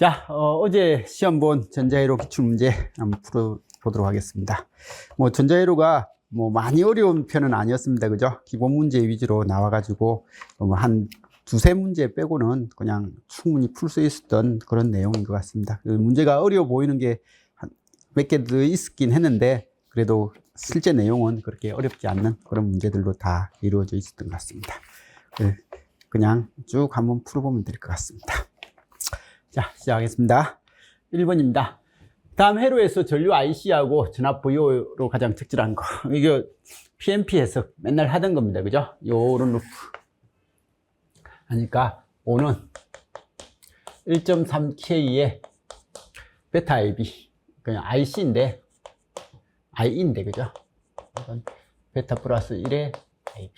자, 어제 시험 본 전자회로 기출문제 한번 풀어보도록 하겠습니다. 전자회로가 많이 어려운 편은 아니었습니다. 그죠? 기본 문제 위주로 나와가지고, 한 두세 문제 빼고는 그냥 충분히 풀 수 있었던 그런 내용인 것 같습니다. 그 문제가 어려워 보이는 게 몇 개 더 있었긴 했는데, 그래도 실제 내용은 그렇게 어렵지 않는 그런 문제들로 다 이루어져 있었던 것 같습니다. 그냥 쭉 한번 풀어보면 될 것 같습니다. 자, 시작하겠습니다. 1번입니다. 다음 회로에서 전류 IC하고 전압 VO로 가장 적절한 거. 이거 PMP에서 맨날 하던 겁니다. 그죠? 요런 루프. 하니까 5는 1.3K의 베타 IB. 그냥 IC인데, IE인데, 그죠? 이건 베타 플러스 1의 IB.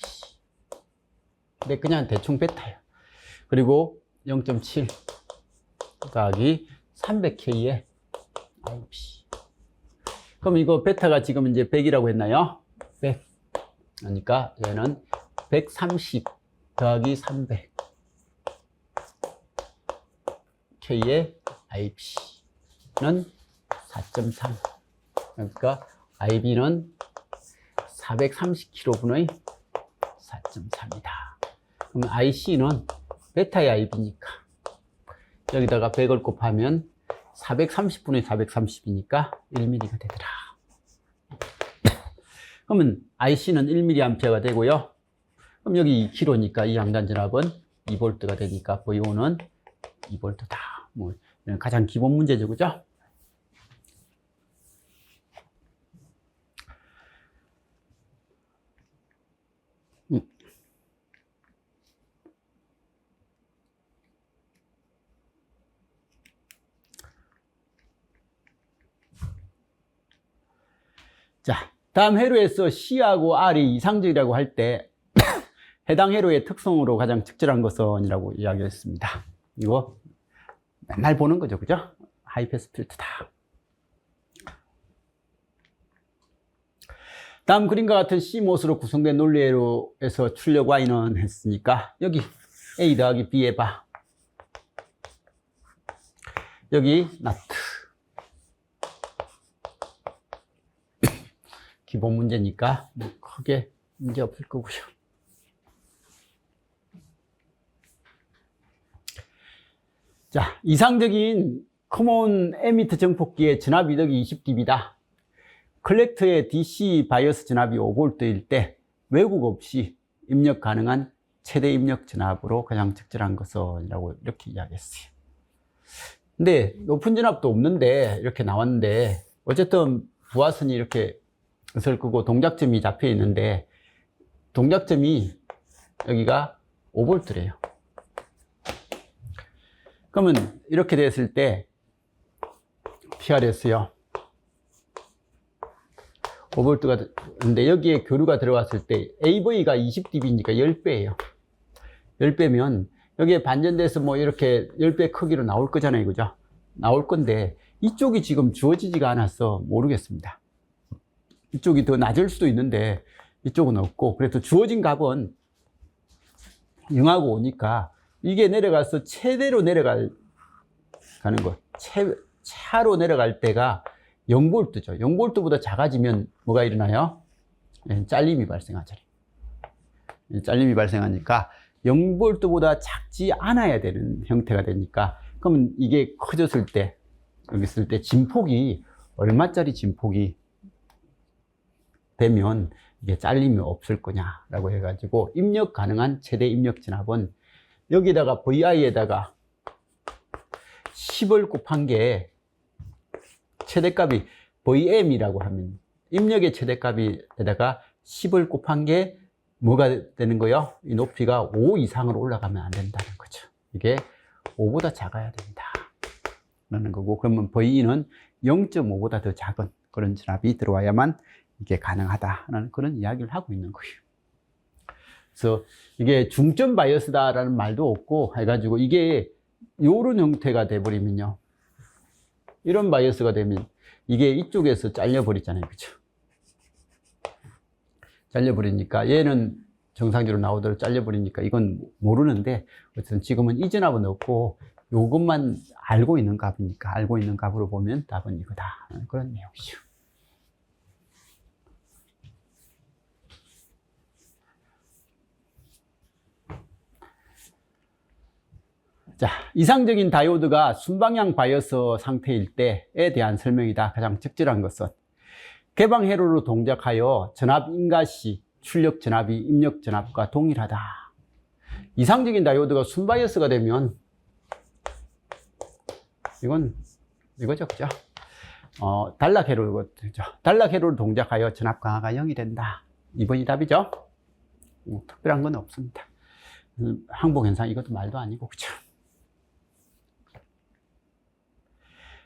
근데 그냥 대충 베타예요. 그리고 0.7. 더하기 300K의 IB. 그럼 이거 베타가 지금 이제 100이라고 했나요? 100. 그러니까 얘는 130 더하기 300 K의 IB는 4.3. 그러니까 IB는 430kV의 4.3이다. 그럼 IC는 베타의 IB니까 여기다가 100을 곱하면 430분의 430이니까 1mm가 되더라. 그러면 IC는 1mA가 되고요. 그럼 여기 2kg니까 이 양단 전압은 2V가 되니까 VO는 2V다. 이런 가장 기본 문제죠, 그죠? 자, 다음 회로에서 C하고 R이 이상적이라고 할 때 해당 회로의 특성으로 가장 적절한 것은이라고 이야기했습니다. 이거 맨날 보는 거죠, 그죠? 하이패스 필터다. 다음 그림과 같은 CMOS로 구성된 논리회로에서 출력 Y는 했으니까 여기 A 더하기 B 해봐. 여기 나트. 기본 문제니까 크게 문제 없을 거고요. 자, 이상적인 커먼 에미터 정폭기의 전압 이덕이 20dB다. 컬렉터의 DC 바이어스 전압이 5V일 때 왜곡 없이 입력 가능한 최대 입력 전압으로 가장 적절한 것은이라고 이렇게 이야기했어요. 근데 높은 전압도 없는데 이렇게 나왔는데 어쨌든 부하선이 이렇게 것을 끄고 동작점이 잡혀 있는데 동작점이 여기가 5V래요. 그러면 이렇게 됐을 때 PRS요 5V가 되는데 여기에 교류가 들어갔을 때 AV가 20dB니까 10배예요. 10배면 여기에 반전돼서 이렇게 10배 크기로 나올 거잖아요, 그죠? 나올 건데 이쪽이 지금 주어지지가 않아서 모르겠습니다. 이쪽이 더 낮을 수도 있는데 이쪽은 없고, 그래서 주어진 값은 0하고 오니까 이게 내려가서 최대로 내려가는 거, 차로 내려갈 때가 0V죠. 0V보다 작아지면 뭐가 일어나요? 잘림이 발생하잖아요. 잘림이 발생하니까 0V보다 작지 않아야 되는 형태가 되니까, 그러면 이게 커졌을 때, 여기 있을 때 진폭이 얼마짜리 진폭이 되면 이게 잘림이 없을 거냐라고 해가지고 입력 가능한 최대 입력 전압은 여기다가 VI에다가 10을 곱한 게 최대값이 VM이라고 하면 입력의 최대값에다가 10을 곱한 게 뭐가 되는 거예요? 이 높이가 5 이상으로 올라가면 안 된다는 거죠. 이게 5보다 작아야 된다 라는 거고, 그러면 VE는 0.5보다 더 작은 그런 전압이 들어와야만 이게 가능하다라는 그런 이야기를 하고 있는 거예요. 그래서 이게 중점 바이어스다라는 말도 없고 해가지고 이게 요런 형태가 돼버리면요, 이런 바이어스가 되면 이게 이쪽에서 잘려버리잖아요, 그죠? 잘려버리니까 얘는 정상적으로 나오도록 잘려버리니까 이건 모르는데, 어쨌든 지금은 이 전압은 없고 요것만 알고 있는 값이니까 알고 있는 값으로 보면 답은 이거다. 그런 내용이죠. 자, 이상적인 다이오드가 순방향 바이어스 상태일 때에 대한 설명이다. 가장 적절한 것은 개방 회로로 동작하여 전압 인가 시 출력 전압이 입력 전압과 동일하다. 이상적인 다이오드가 순바이어스가 되면 이거죠, 그죠? 단락 회로죠. 단락 회로로 동작하여 전압 강하가 0이 된다. 2번이 답이죠. 특별한 건 없습니다. 항복 현상 이것도 말도 아니고, 그죠?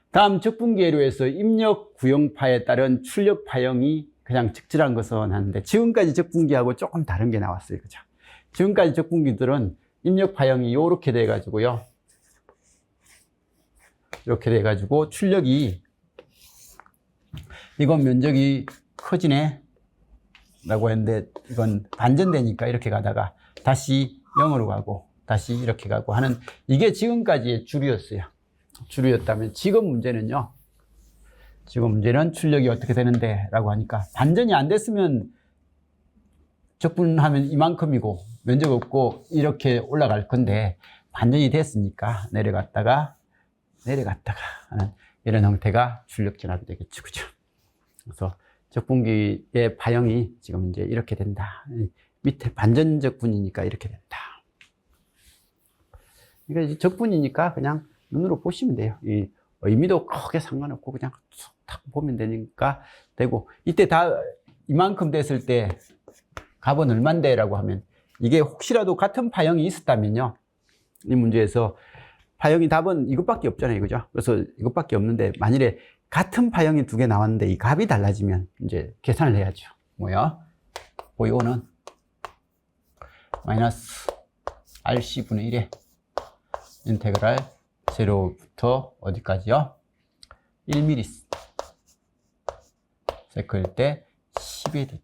다음 적분기 회로에서 입력 구형파에 따른 출력 파형이 가장 적절한 것은 하는데, 지금까지 적분기하고 조금 다른 게 나왔어요, 그죠? 지금까지 적분기들은 입력 파형이 요렇게 돼 가지고요, 이렇게 돼 가지고 출력이 이건 면적이 커지네 라고 했는데, 이건 반전되니까 이렇게 가다가 다시 0으로 가고 다시 이렇게 가고 하는, 이게 지금까지의 주류였어요. 주류였다면 지금 문제는요, 지금 문제는 출력이 어떻게 되는데 라고 하니까, 반전이 안 됐으면 적분하면 이만큼이고 면적 없고 이렇게 올라갈 건데, 반전이 됐으니까 내려갔다가 하는 이런 형태가 출력 전압이 되겠죠, 그죠? 그래서 적분기의 파형이 지금 이제 이렇게 된다. 밑에 반전 적분이니까 이렇게 된다. 그러니까 적분이니까 그냥 눈으로 보시면 돼요. 이 의미도 크게 상관없고 그냥 탁 보면 되니까 되고, 이때 다 이만큼 됐을 때 값은 얼만데 라고 하면, 이게 혹시라도 같은 파형이 있었다면요, 이 문제에서 파형이 답은 이것밖에 없잖아요, 그죠? 그래서 이것밖에 없는데, 만일에 같은 파형이 두 개 나왔는데 이 값이 달라지면 이제 계산을 해야죠. 뭐야? 보이오는 마이너스 RC분의 1에 인테그랄 0부터 어디까지요? 1ms 세클일 때 10의 dt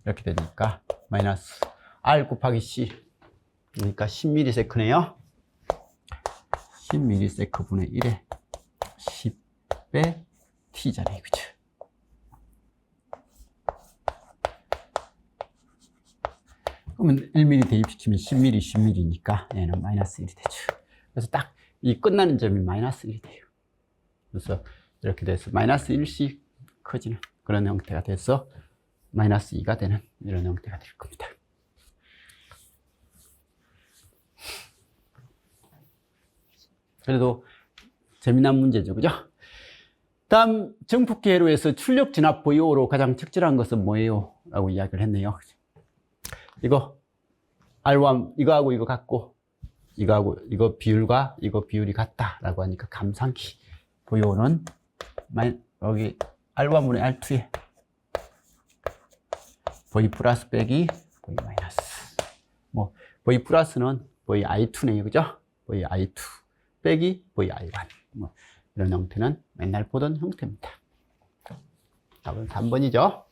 이렇게 되니까 마이너스 R 곱하기 C, 그러니까 10ms네요. 10ms 분의 1에 10의 t잖아요, 그죠? 그러면 1mm 대입시키면 10mm니까 얘는 마이너스 1이 되죠. 그래서 딱 이 끝나는 점이 마이너스 1이 돼요. 그래서 이렇게 돼서 마이너스 1씩 커지는 그런 형태가 돼서 마이너스 2가 되는 이런 형태가 될 겁니다. 그래도 재미난 문제죠, 그죠? 다음 정폭기 회로에서 출력 진압 보요로 가장 적절한 것은 뭐예요? 라고 이야기를 했네요. 이거 R1 이거하고 이거 같고, 이거하고 이거 비율과 이거 비율이 같다 라고 하니까 감상키 보요는 여기 R1분의 R2에 V 플러스 빼기 V 마이너스, 뭐 V 플러스는 V I2네요, 그죠? V I2 빼기 V I1, 뭐 이런 형태는 맨날 보던 형태입니다. 답은 3번이죠.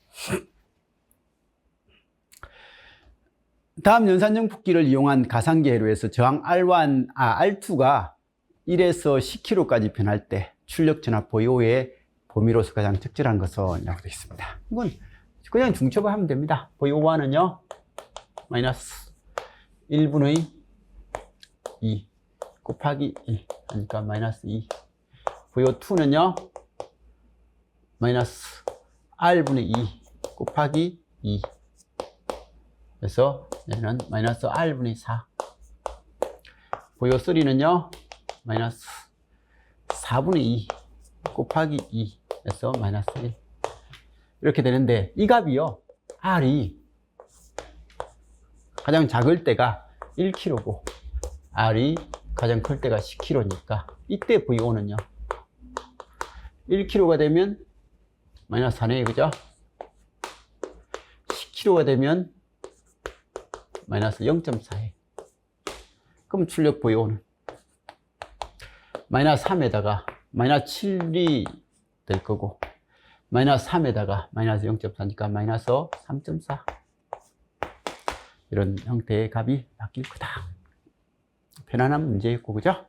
다음 연산정폭기를 이용한 가상기 회로에서 저항 R2가 1에서 10kg까지 변할 때 출력 전압 보요의 범위로서 가장 적절한 것은 이라고 되어 있습니다. 이건 그냥 중첩을 하면 됩니다. 보요1은요 마이너스 1분의 2 곱하기 2 하니까 마이너스 2. 보요2는요 마이너스 R분의 2 곱하기 2. 그래서 얘는 마이너스 R분의 4. 보요3는요 마이너스 4분의 2 곱하기 2 해서 마이너스 1. 이렇게 되는데, 이 값이요, R이 가장 작을 때가 1kg고 R이 가장 클 때가 10kg니까 이때 V5는요 1kg가 되면 마이너스 4네요, 그죠? 10kg가 되면 마이너스 0.4에, 그럼 출력 V5는 마이너스 3에다가 마이너스 7이 될 거고, 마이너스 3에다가 마이너스 0.4니까 마이너스 3.4, 이런 형태의 값이 바뀔 거다. 편안한 문제였고, 그죠?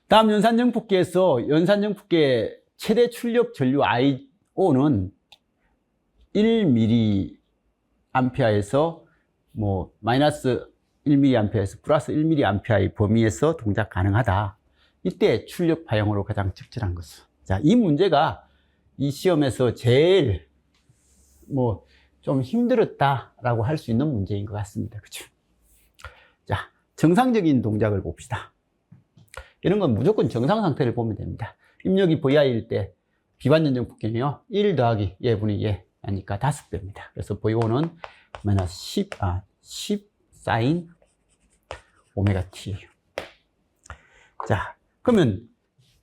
다음 연산정폭계에서 연산정폭계 최대 출력 전류 IO는 1mA에서 뭐 마이너스 1mA에서 플러스 1mA의 범위에서 동작 가능하다. 이때 출력 파형으로 가장 적절한 것은. 자, 이 문제가 이 시험에서 제일 뭐 좀 힘들었다라고 할 수 있는 문제인 것 같습니다. 그렇죠? 자, 정상적인 동작을 봅시다. 이런 건 무조건 정상 상태를 보면 됩니다. 입력이 VI일 때 비반전정 폭경이요. 1 더하기 예분의 예 하니까 5배입니다. 그래서 V5는 마이너스 10 사인 오메가 T예요. 자, 그러면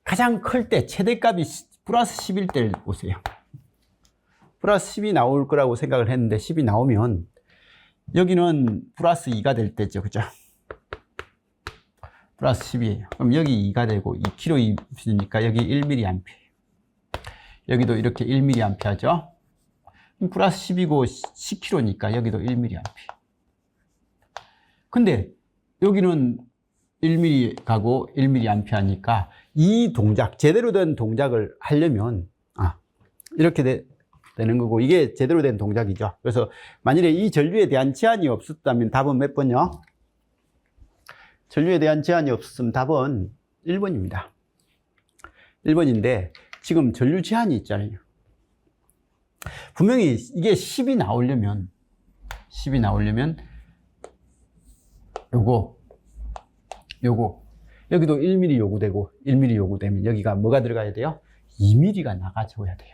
가장 클 때 최대값이 플러스 10일 때를 보세요. 플러스 10이 나올 거라고 생각을 했는데 10이 나오면 여기는 플러스 2가 될 때죠. 그죠? 플러스 10이에요. 그럼 여기 2가 되고 2kg이니까 여기 1mA. 여기도 이렇게 1mA죠. 플러스 10이고 10kg니까 여기도 1mA. 근데 여기는 1mm 가고 1mA니까 이 동작, 제대로 된 동작을 하려면 이렇게 되는 거고, 이게 제대로 된 동작이죠. 그래서 만일에 이 전류에 대한 제한이 없었다면 답은 몇 번요? 전류에 대한 제한이 없었으면 답은 1번입니다. 1번인데 지금 전류 제한이 있잖아요. 분명히 이게 10이 나오려면 요거 여기도 1mm 요구되고 1mm 요구되면 여기가 뭐가 들어가야 돼요? 2mm가 나가줘야 돼요.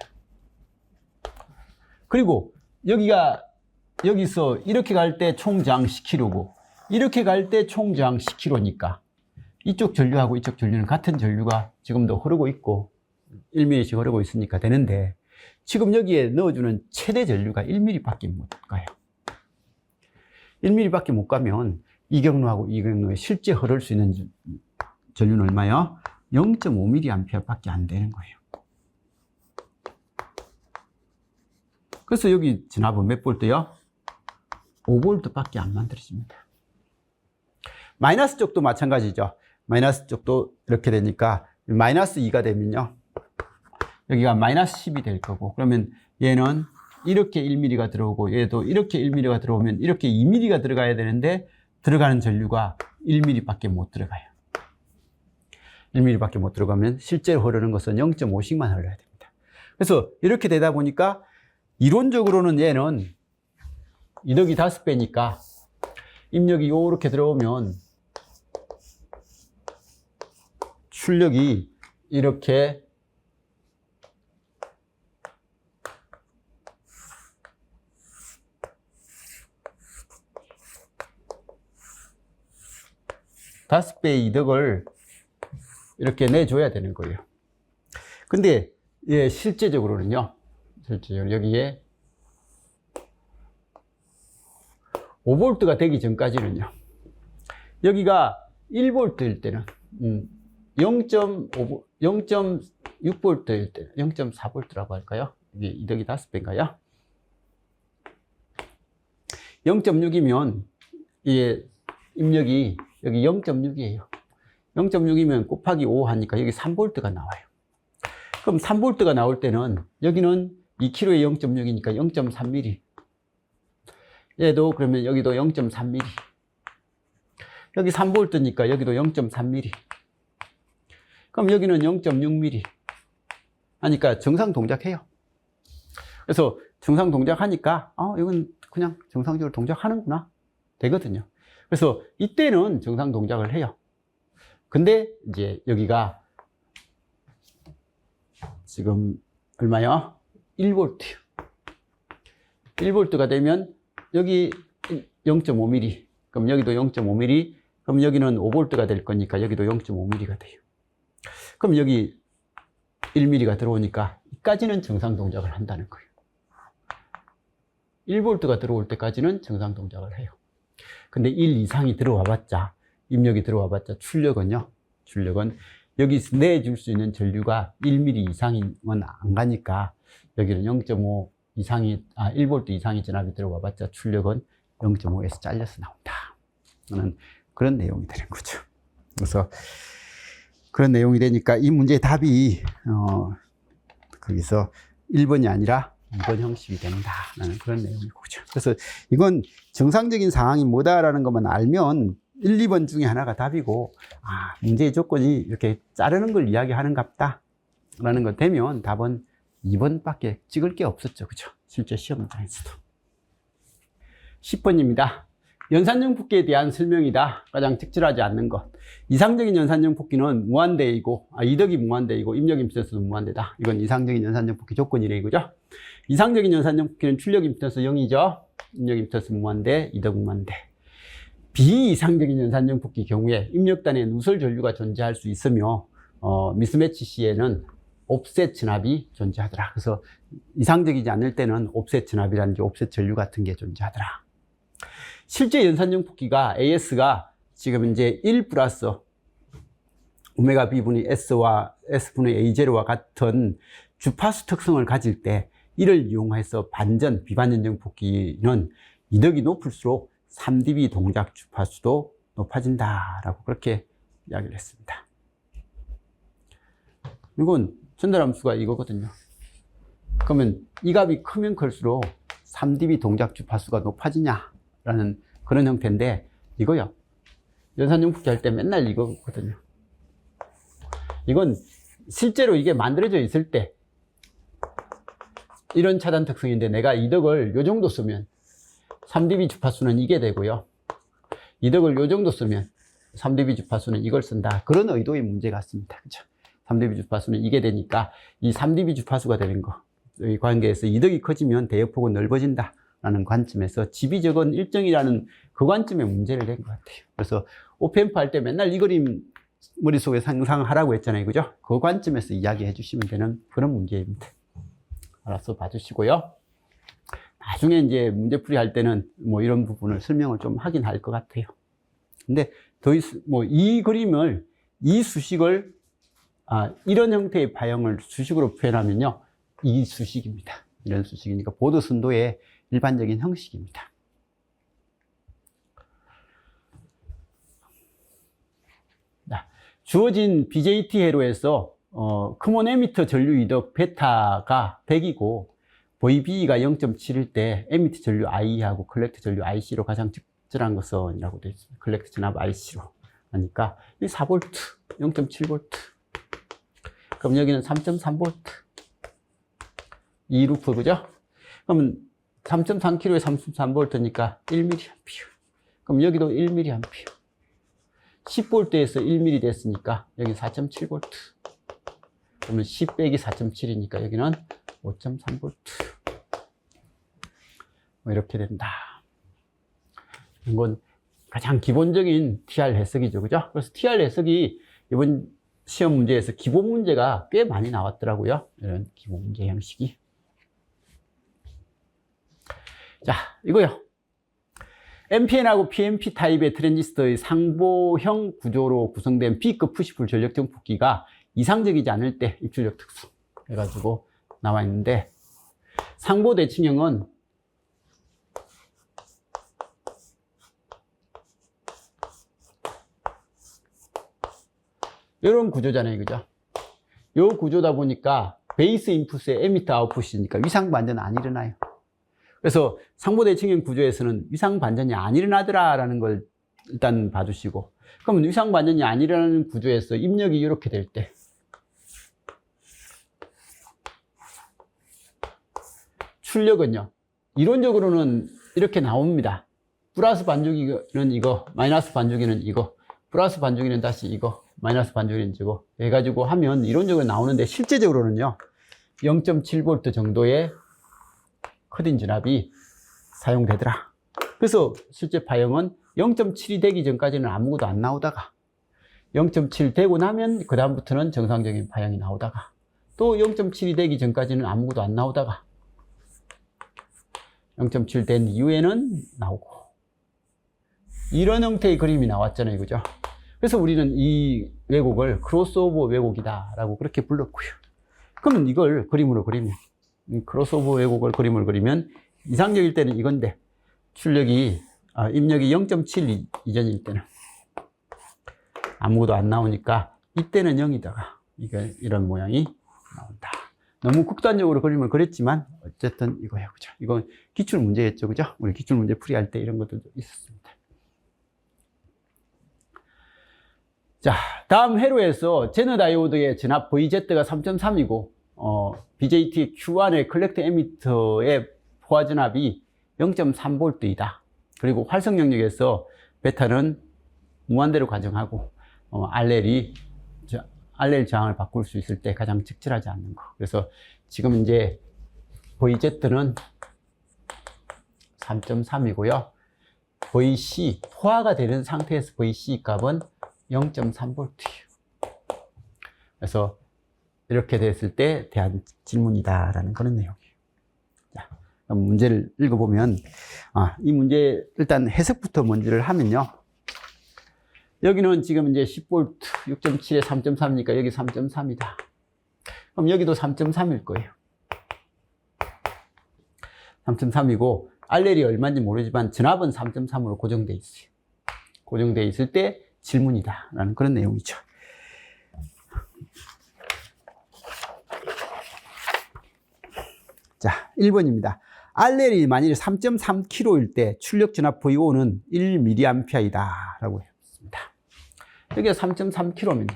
그리고 여기서 이렇게 갈 때 총저항 10kg고 이렇게 갈 때 총저항 10kg니까 이쪽 전류하고 이쪽 전류는 같은 전류가 지금도 흐르고 있고 1mm씩 흐르고 있으니까 되는데, 지금 여기에 넣어주는 최대 전류가 1mm 밖에 못 가요. 1mm 밖에 못 가면 이 경로하고 이 경로에 실제 흐를 수 있는 전류는 얼마요? 0.5mA 밖에 안 되는 거예요. 그래서 여기 진압은 몇 볼트요? 5V 밖에 안 만들어집니다. 마이너스 쪽도 마찬가지죠. 마이너스 쪽도 이렇게 되니까 마이너스 2가 되면요, 여기가 마이너스 10이 될 거고, 그러면 얘는 이렇게 1mm가 들어오고 얘도 이렇게 1mm가 들어오면 이렇게 2mm가 들어가야 되는데 들어가는 전류가 1mm 밖에 못 들어가요. 1mm 밖에 못 들어가면 실제로 흐르는 것은 0.5씩만 흘러야 됩니다. 그래서 이렇게 되다 보니까 이론적으로는 얘는 이덕이 5배니까 입력이 요렇게 들어오면 출력이 이렇게 다섯 배의 이덕을 이렇게 내줘야 되는 거예요. 근데 예, 실제적으로는요, 여기에 5V가 되기 전까지는요, 여기가 1V일 때는 0.6V일 때 0.4V라고 할까요? 이게 이덕이 5배인가요? 0.6이면 이게 입력이 여기 0.6이에요. 0.6이면 곱하기 5 하니까 여기 3V가 나와요. 그럼 3V가 나올 때는 여기는 2kg에 0.6이니까 0.3mm. 얘도 그러면 여기도 0.3mm. 여기 3V니까 여기도 0.3mm. 그럼 여기는 0.6mm 하니까 정상 동작해요. 그래서 정상 동작하니까 이건 그냥 정상적으로 동작하는구나 되거든요. 그래서 이때는 정상 동작을 해요. 근데 이제 여기가 지금 얼마요? 1V. 1V가 되면 여기 0.5mm. 그럼 여기도 0.5mm. 그럼 여기는 5V가 될 거니까 여기도 0.5mm가 돼요. 그럼 여기 1mm가 들어오니까 여기까지는 정상 동작을 한다는 거예요. 1V가 들어올 때까지는 정상 동작을 해요. 근데 1 이상이 들어와 봤자, 입력이 들어와 봤자 출력은 여기서 내줄 수 있는 전류가 1mm 이상이면 안 가니까 여기는 0.5 이상이 1V 이상이 전압이 들어와 봤자 출력은 0.5에서 잘려서 나온다. 하는 그런 내용이 되는 거죠. 그래서 그런 내용이 되니까 이 문제의 답이 거기서 1번이 아니라 2번 형식이 된다라는 그런 내용인 거죠. 그래서 이건 정상적인 상황이 뭐다라는 것만 알면 1, 2번 중에 하나가 답이고, 문제의 조건이 이렇게 자르는 걸 이야기하는갑다라는 거 되면 답은 2번밖에 찍을 게 없었죠. 그죠? 실제 시험 문장에서도. 10번입니다. 연산형 붓기에 대한 설명이다. 가장 적절하지 않는 것. 이상적인 연산형 붓기는 무한대이고, 이덕이 무한대이고, 입력 임피던스도 무한대다. 이건 이상적인 연산형 붓기 조건이래, 그죠? 이상적인 연산형 붓기는 출력 임피던스 0이죠. 입력 임피던스 무한대, 이덕 무한대. 비이상적인 연산형 붓기 경우에 입력단에 누설 전류가 존재할 수 있으며, 미스매치 시에는 옵셋 진압이 존재하더라. 그래서 이상적이지 않을 때는 옵셋 진압이라든지 옵셋 전류 같은 게 존재하더라. 실제 연산형 붓기가 AS가 지금 이제 1 플러스 오메가 B분의 S와 S분의 A0와 같은 주파수 특성을 가질 때 이를 이용해서 비반전형 붓기는 이덕이 높을수록 3dB 동작 주파수도 높아진다라고 그렇게 이야기를 했습니다. 이건 전달함수가 이거거든요. 그러면 이 값이 크면 클수록 3dB 동작 주파수가 높아지냐라는 그런 형태인데, 이거요. 연산형 붓기 할 때 맨날 이거거든요. 이건 실제로 이게 만들어져 있을 때 이런 차단 특성인데, 내가 이덕을 요 정도 쓰면 3dB 주파수는 이게 되고요. 이덕을 요 정도 쓰면 3dB 주파수는 이걸 쓴다. 그런 의도의 문제 같습니다. 그죠? 3dB 주파수는 이게 되니까 이 3dB 주파수가 되는 거, 이 관계에서 이덕이 커지면 대역폭은 넓어진다 라는 관점에서 지비적은 일정이라는 그 관점에 문제를 낸 것 같아요. 그래서 오펜프 할 때 맨날 이 그림 머릿속에 상상하라고 했잖아요. 그죠? 그 관점에서 이야기해 주시면 되는 그런 문제입니다. 알아서 봐주시고요. 나중에 이제 문제풀이 할 때는 뭐 이런 부분을 설명을 좀 하긴 할 것 같아요. 근데 이 그림을, 이 수식을, 이런 형태의 파형을 수식으로 표현하면요. 이 수식입니다. 이런 수식이니까 보드 순도의 일반적인 형식입니다. 주어진 BJT 회로에서 커먼 에미터 전류 이덕 베타가 100이고 VB가 0.7일 때 에미터 전류 I하고 컬렉트 전류 IC로 가장 적절한 것은이라고 되어 있습니다. 컬렉트 진압 IC로 하니까 이 4V, 0.7V. 그럼 여기는 3.3V. 2루프, 그죠? 그러면 3.3kg에 33V니까 1mA. 그럼 여기도 1mA. 10V에서 1mA 됐으니까 여기 4.7V. 그러면 10 빼기 4.7이니까 여기는 5.3V. 이렇게 된다. 이건 가장 기본적인 TR 해석이죠. 그죠? 그래서 TR 해석이 이번 시험 문제에서 기본 문제가 꽤 많이 나왔더라고요. 이런 기본 문제 형식이. 자, 이거요. NPN하고 PNP 타입의 트랜지스터의 상보형 구조로 구성된 B급 푸시풀 전력형 붓기가 이상적이지 않을 때 입출력 특수 해가지고 나와 있는데, 상보 대칭형은 이런 구조잖아요. 그죠? 요 구조다 보니까 베이스 인풋에 에미터 아웃풋이니까 위상 반전은 안 일어나요. 그래서 상보 대칭형 구조에서는 위상 반전이 안 일어나더라라는 걸 일단 봐주시고, 그러면 위상 반전이 안 일어나는 구조에서 입력이 이렇게 될 때 출력은요, 이론적으로는 이렇게 나옵니다. 플러스 반주기는 이거, 마이너스 반주기는 이거, 플러스 반주기는 다시 이거, 마이너스 반주기는 이거 해가지고 하면 이론적으로 나오는데, 실제적으로는요 0.7V 정도의 커딘 진압이 사용되더라. 그래서 실제 파형은 0.7이 되기 전까지는 아무것도 안 나오다가 0.7 되고 나면 그 다음부터는 정상적인 파형이 나오다가, 또 0.7이 되기 전까지는 아무것도 안 나오다가 0.7 된 이후에는 나오고, 이런 형태의 그림이 나왔잖아요. 그죠? 그래서 우리는 이 왜곡을 크로스오버 왜곡이다 라고 그렇게 불렀고요. 그러면 이걸 그림으로 그리면, 크로스오버 왜곡을 그림을 그리면 이상적일 때는 이건데 출력이 입력이 0.7 이전일 때는 아무것도 안 나오니까 이때는 0이다가 이런 모양이 나온다. 너무 극단적으로 그림을 그렸지만 어쨌든 이거예요. 그죠? 이건 기출 문제였죠. 그죠? 우리 기출 문제 풀이할 때 이런 것들도 있었습니다. 자, 다음 회로에서 제너 다이오드의 전압 VZ가 3.3이고 BJT Q1의 컬렉터 에미터의 포화 전압이 0.3V이다. 그리고 활성 영역에서 베타는 무한대로 가정하고 RL 저항을 바꿀 수 있을 때 가장 적절하지 않는 거. 그래서 지금 이제 VZ는 3.3이고요. VC 포화가 되는 상태에서 VC 값은 0.3V예요. 그래서 이렇게 됐을 때 대한 질문이다라는 그런 내용이에요. 자, 그럼 문제를 읽어보면 이 문제 일단 해석부터 먼저를 하면요. 여기는 지금 이제 10V 6.7에 3.3이니까 여기 3.3이다. 그럼 여기도 3.3일 거예요. 3.3이고 RL이 얼마인지 모르지만 전압은 3.3으로 고정되어 있어요. 고정되어 있을 때 질문이다 라는 그런 내용이죠. 자, 1번입니다. RL이 만일 3.3kg일 때 출력 전압 VO는 1mA이다 라고 했습니다. 여기가 3.3kg면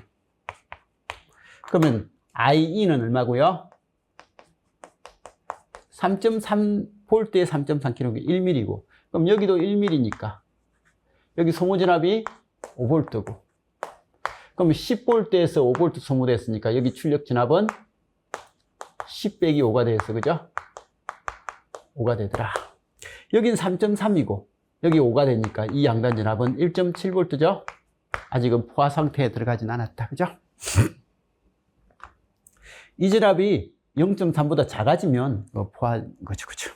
그러면 IE는 얼마고요? 3.3V에 3.3kg가 1mm고 그럼 여기도 1mm니까 여기 소모 전압이 5V고 그럼 10V에서 5V 소모됐으니까 여기 출력 전압은 10 빼기 5가 되었어. 그죠? 5가 되더라. 여긴 3.3이고 여기 5가 되니까 이 양단 전압은 1.7V죠? 아직은 포화 상태에 들어가진 않았다. 그죠? 이 전압이 0.3보다 작아지면 포화인 거죠. 그죠?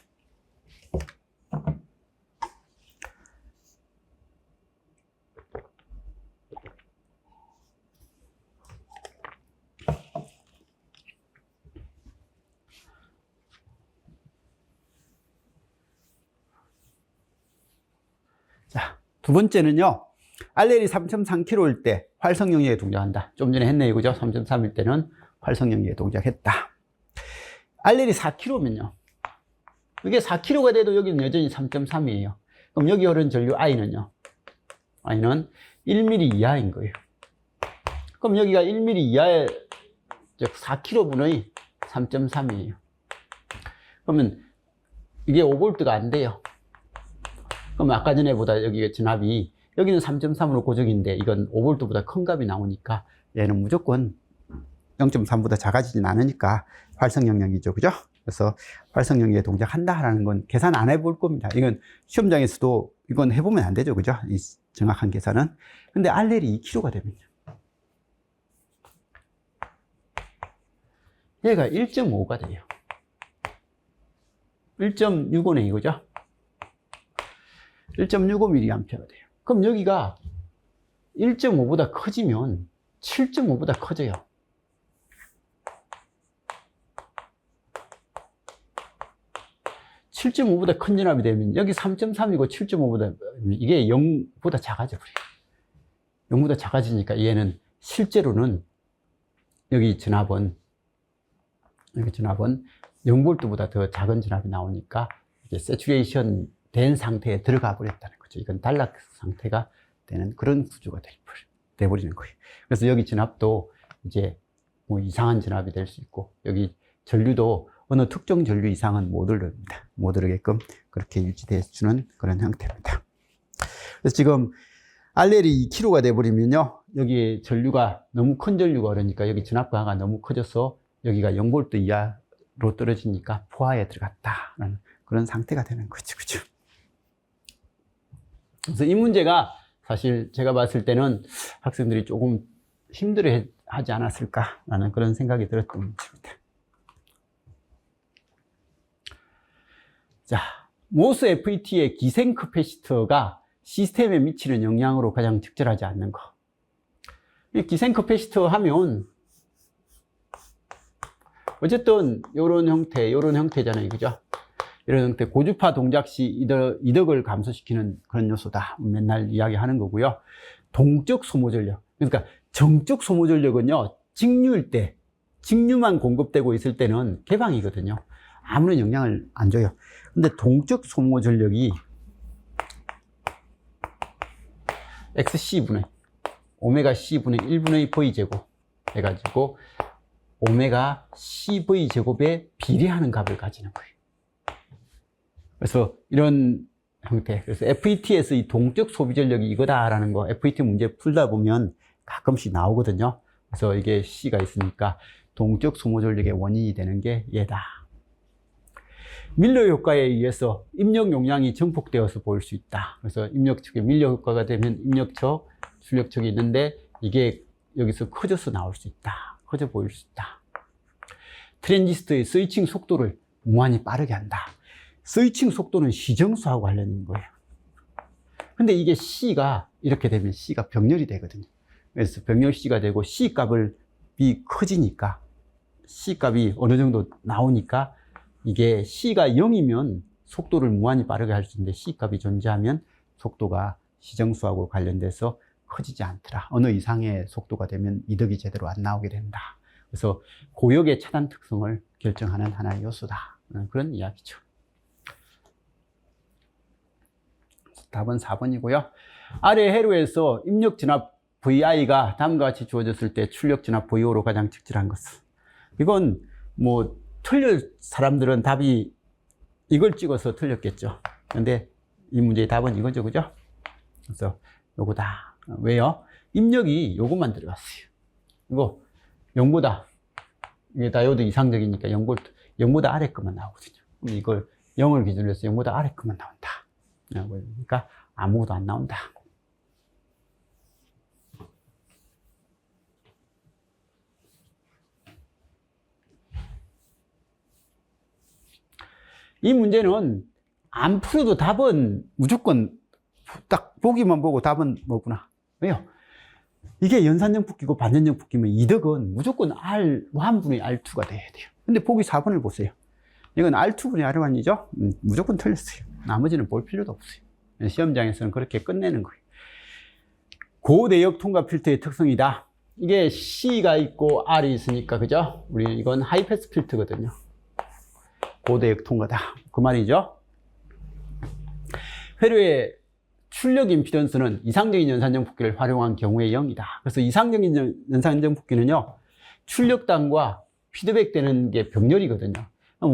자, 두 번째는요. RL이 3.3kg일 때 활성 영역에 동작한다. 좀 전에 했네요. 그죠? 3.3일 때는 활성 영역에 동작했다. RL이 4kg면요. 이게 4kg가 돼도 여기는 여전히 3.3이에요. 그럼 여기 흐르는 전류 I는요. I는 1mm 이하인 거예요. 그럼 여기가 1mm 이하의 4kg분의 3.3이에요. 그러면 이게 5V가 안 돼요. 그럼 아까 전에보다 여기 전압이 여기는 3.3으로 고정인데 이건 5V보다 큰 값이 나오니까 얘는 무조건 0.3보다 작아지진 않으니까 활성 영역이죠. 그죠? 그래서 활성 영역에 동작한다라는 건 계산 안 해볼 겁니다. 이건 시험장에서도 이건 해보면 안 되죠. 그죠? 이 정확한 계산은. 근데 RL이 2kg가 되면요. 얘가 1.5가 돼요. 1.65네 이거죠? 1.65mA가 돼요. 그럼 여기가 1.5보다 커지면 7.5보다 커져요. 7.5보다 큰 전압이 되면 여기 3.3이고 7.5보다 이게 0보다 작아져 버려요. 0보다 작아지니까 얘는 실제로는 여기 전압은 0V보다 더 작은 전압이 나오니까 이게 세츄레이션 된 상태에 들어가 버렸다는 거죠. 이건 단락 상태가 되는 그런 구조가 돼버리는 거예요. 그래서 여기 전압도 이제 뭐 이상한 전압이 될 수 있고 여기 전류도 어느 특정 전류 이상은 못 오릅니다. 못 오르게끔 그렇게 유지되어 주는 그런 형태입니다. 그래서 지금 RL이 2kg가 돼버리면요. 여기 전류가 너무 큰 전류가 그러니까 여기 전압 강화가 너무 커져서 여기가 0V 이하로 떨어지니까 포화에 들어갔다라는 그런 상태가 되는 거죠. 그죠? 그래서 이 문제가 사실 제가 봤을 때는 학생들이 조금 힘들어 하지 않았을까라는 그런 생각이 들었던 문제입니다. 자, 모스 FET의 기생 커패시터가 시스템에 미치는 영향으로 가장 적절하지 않는 거. 이 기생 커패시터 하면 어쨌든 요런 형태잖아요. 그죠? 이런 형태 고주파 동작 시 이덕을 감소시키는 그런 요소다. 맨날 이야기하는 거고요. 동적 소모 전력. 그러니까 정적 소모 전력은요, 직류일 때, 직류만 공급되고 있을 때는 개방이거든요. 아무런 영향을 안 줘요. 근데 동적 소모 전력이 XC분의 오메가 C분의 1분의 V제곱 해가지고 오메가 CV제곱에 비례하는 값을 가지는 거예요. 그래서 이런 형태, 그래서 FET에서 이 동적 소비 전력이 이거다라는 거 FET 문제 풀다 보면 가끔씩 나오거든요. 그래서 이게 C가 있으니까 동적 소모 전력의 원인이 되는 게 얘다. 밀러 효과에 의해서 입력 용량이 증폭되어서 보일 수 있다. 그래서 입력측에 밀러 효과가 되면 입력측, 출력측이 있는데 이게 여기서 커져서 나올 수 있다. 커져 보일 수 있다. 트랜지스터의 스위칭 속도를 무한히 빠르게 한다. 스위칭 속도는 시정수하고 관련된 거예요. 근데 이게 C가 이렇게 되면 C가 병렬이 되거든요. 그래서 병렬 C가 되고 C 값이 커지니까 C 값이 어느 정도 나오니까 이게 C가 0이면 속도를 무한히 빠르게 할 수 있는데 C 값이 존재하면 속도가 시정수하고 관련돼서 커지지 않더라. 어느 이상의 속도가 되면 이덕이 제대로 안 나오게 된다. 그래서 고역의 차단 특성을 결정하는 하나의 요소다. 그런 이야기죠. 답은 4번이고요. 아래 회로에서 입력 진압 VI가 다음과 같이 주어졌을 때 출력 진압 VO로 가장 적절한 것은. 이건 뭐 틀릴 사람들은 답이 이걸 찍어서 틀렸겠죠. 근데 이 문제의 답은 이거죠, 그죠? 그래서 요거다. 왜요? 입력이 요것만 들어갔어요. 이거 0보다, 이게 다이오드 이상적이니까 0보다 아래 것만 나오거든요. 그럼 이걸 0을 기준으로 해서 0보다 아래 것만 나온다. 그러니까 아무것도 안 나온다. 이 문제는 안 풀어도 답은 무조건 딱 보기만 보고 답은 뭐구나. 왜요? 이게 연산정폭기고 반전정폭기면 이덕은 무조건 R1분의 R2가 돼야 돼요. 근데 보기 4번을 보세요. 이건 R2분의 R1이죠? 무조건 틀렸어요. 나머지는 볼 필요도 없어요. 시험장에서는 그렇게 끝내는 거예요. 고대역 통과 필터의 특성이다. 이게 C가 있고 R이 있으니까, 그죠? 우리 이건 하이패스 필터거든요. 고대역 통과다. 그 말이죠. 회로의 출력 임피던스는 이상적인 연산정폭기를 활용한 경우의 0이다. 그래서 이상적인 연산정폭기는요, 출력단과 피드백 되는 게 병렬이거든요.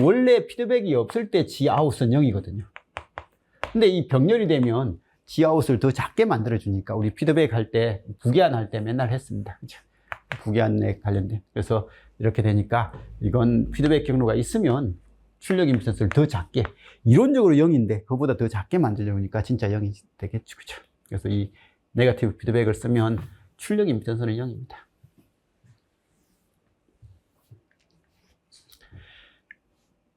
원래 피드백이 없을 때 G아웃은 0이거든요. 근데 이 병렬이 되면 G아웃을 더 작게 만들어주니까 우리 피드백 할 때, 부기한 할 때 맨날 했습니다. 그죠? 부기한에 관련된. 그래서 이렇게 되니까 이건 피드백 경로가 있으면 출력 임피던스를 더 작게, 이론적으로 0인데 그거보다 더 작게 만들려니까 진짜 0이 되겠죠. 그죠? 그래서 이 네거티브 피드백을 쓰면 출력 임피던스는 0입니다.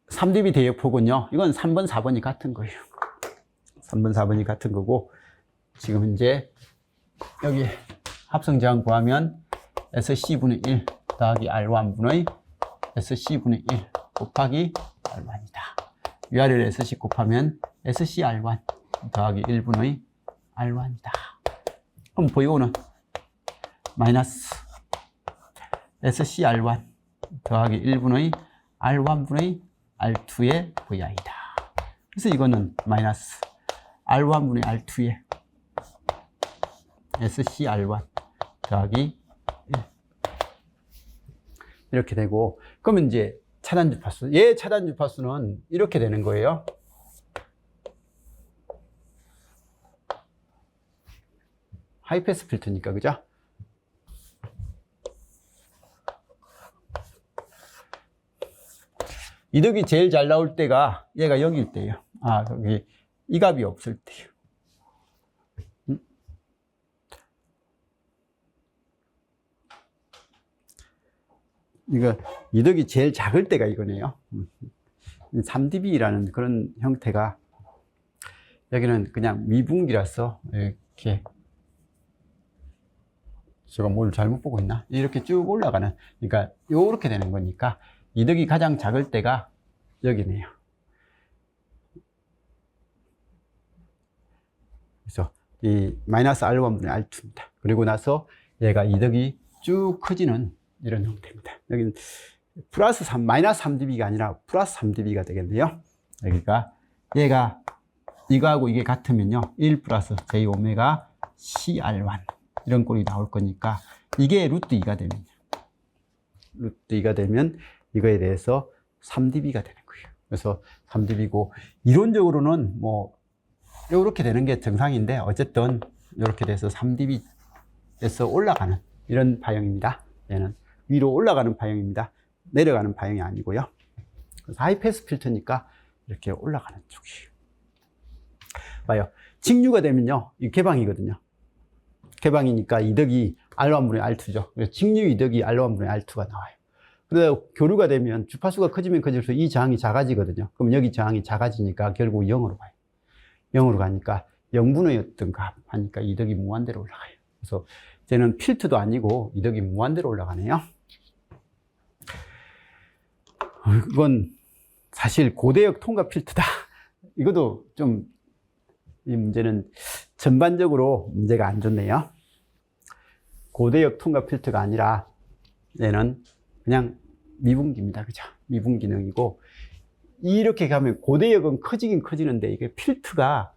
(3dB) 대역폭은요, 이건 3번, 4번이 같은 거예요. 3번, 4번이 같은 거고, 지금 이제 여기 합성 저항 구하면 SC분의 1 더하기 R1분의 SC분의 1 곱하기 R1이다. 위아래를 SC 곱하면 SCR1 더하기 1분의 R1이다. 그럼 VO는 마이너스 SCR1 더하기 1분의 R1분의 R2의 VI다. 그래서 이거는 마이너스 R1분의 R2의 SCR1 더하기 1. 이렇게 되고, 그러면 이제 차단 주파수. 얘 차단 주파수는 이렇게 되는 거예요. 하이패스 필터니까, 그죠? 이덕이 제일 잘 나올 때가 얘가 0일 때예요. 아, 여기 이 값이 없을 때예요. 이거 이덕이 제일 작을 때가 이거네요. 3dB라는 그런 형태가, 여기는 그냥 미분기라서 이렇게, 제가 뭘 잘못 보고 있나? 이렇게 쭉 올라가는, 그러니까 요렇게 되는 거니까 이덕이 가장 작을 때가 여기네요. 그래서 이 마이너스 R1분의 R2입니다. 그리고 나서 얘가 이득이 쭉 커지는 이런 형태입니다. 여기는 플러스 3, 마이너스 3dB가 아니라 플러스 3dB가 되겠네요. 여기가 얘가 이거하고 이게 같으면요 1 플러스 j 오메가 CR1 이런 꼴이 나올 거니까 이게 루트 2가 되면 루트 2가 되면 이거에 대해서 3dB가 되는 거예요. 그래서 3dB고 이론적으로는 뭐 이렇게 되는 게 정상인데 어쨌든 이렇게 돼서 3dB에서 올라가는 이런 파형입니다. 얘는 위로 올라가는 파형입니다. 내려가는 파형이 아니고요. 그래서 하이패스 필터니까 이렇게 올라가는 쪽이에요. 봐요. 직류가 되면요, 이 개방이거든요. 개방이니까 이득이 R1분의 R2죠. 그래서 직류 이득이 R1분의 R2가 나와요. 그런데 교류가 되면 주파수가 커지면 커질수록 이 저항이 작아지거든요. 그럼 여기 저항이 작아지니까 결국 0으로 가요. 0으로 가니까 0분의 어떤 값 하니까 이득이 무한대로 올라가요. 그래서 쟤는 필트도 아니고 이득이 무한대로 올라가네요. 이건 사실 고대역 통과 필트다. 이것도 좀 이 문제는 전반적으로 문제가 안 좋네요. 고대역 통과 필터가 아니라 얘는 그냥 미분기입니다. 그죠? 미분기능이고 이렇게 가면 고대역은 커지긴 커지는데 이게 필터가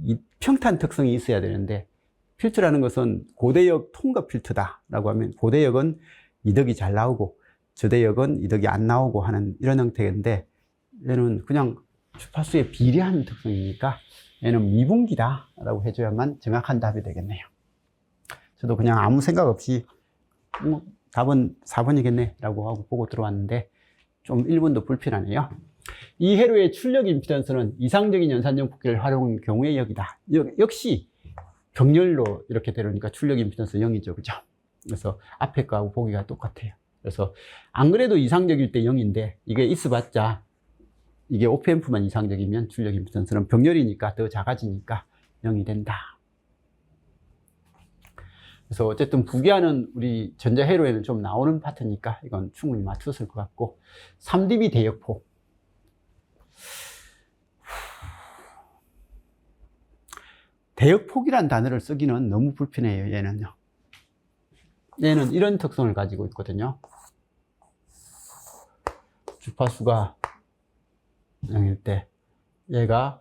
이 평탄 특성이 있어야 되는데 필터라는 것은 고대역 통과 필터다라고 하면 고대역은 이득이 잘 나오고 저대역은 이득이 안 나오고 하는 이런 형태인데 얘는 그냥 주파수에 비례하는 특성이니까 얘는 미분기다라고 해줘야만 정확한 답이 되겠네요. 저도 그냥 아무 생각 없이 뭐 답은 4번이겠네 라고 하고 보고 들어왔는데 좀 1번도 불필요하네요. 이 회로의 출력 임피던스는 이상적인 연산적 복귀를 활용한 경우의 역이다. 역시 병렬로 이렇게 되려니까 출력 임피던스 0이죠. 그죠? 그래서 앞에 거하고 보기가 똑같아요. 그래서 안 그래도 이상적일 때 0인데 이게 있어봤자 이게 OPM프만 이상적이면 출력 임피던스는 병렬이니까 더 작아지니까 0이 된다. 그래서 어쨌든 부기하는 우리 전자 회로에는 좀 나오는 파트니까 이건 충분히 맞췄을 것 같고 3dB 대역폭. 대역폭이란 단어를 쓰기는 너무 불편해요. 얘는요. 얘는 이런 특성을 가지고 있거든요. 주파수가 0일 때 얘가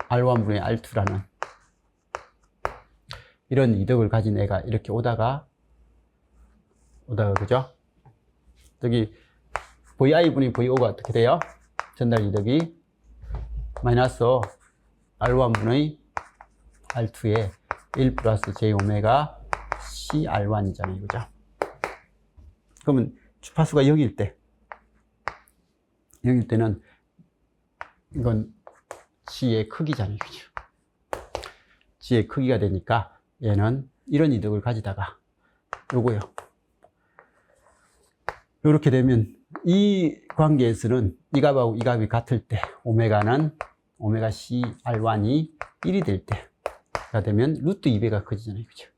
R1분의 R2라는 이런 이득을 가진 애가 이렇게 오다가 그죠? 여기 VI분의 VO가 어떻게 돼요? 전달 이득이 마이너스 R1분의 R2에 1 플러스 J 오메가 CR1이잖아요. 그죠? 그러면 주파수가 0일 때는 이건 G의 크기잖아요. 그죠? G의 크기가 되니까 얘는 이런 이득을 가지다가 요거요. 이렇게 되면 이 관계에서는 이 값하고 이 값이 같을 때 오메가는 오메가 CR1이 1이 될 때가 되면 루트 2배가 커지잖아요. 그죠?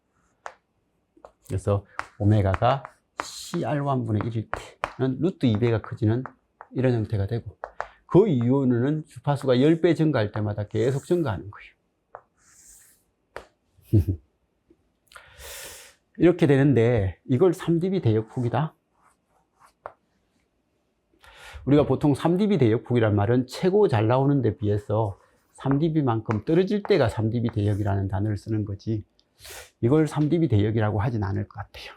그래서 오메가가 CR1분의 1일 때는 루트 2배가 커지는 이런 형태가 되고 그 이유는 주파수가 10배 증가할 때마다 계속 증가하는 거예요. 이렇게 되는데 이걸 3dB 대역폭이다. 우리가 보통 3dB 대역폭이란 말은 최고 잘 나오는 데 비해서 3dB만큼 떨어질 때가 3dB 대역이라는 단어를 쓰는 거지 이걸 3dB 대역이라고 하진 않을 것 같아요.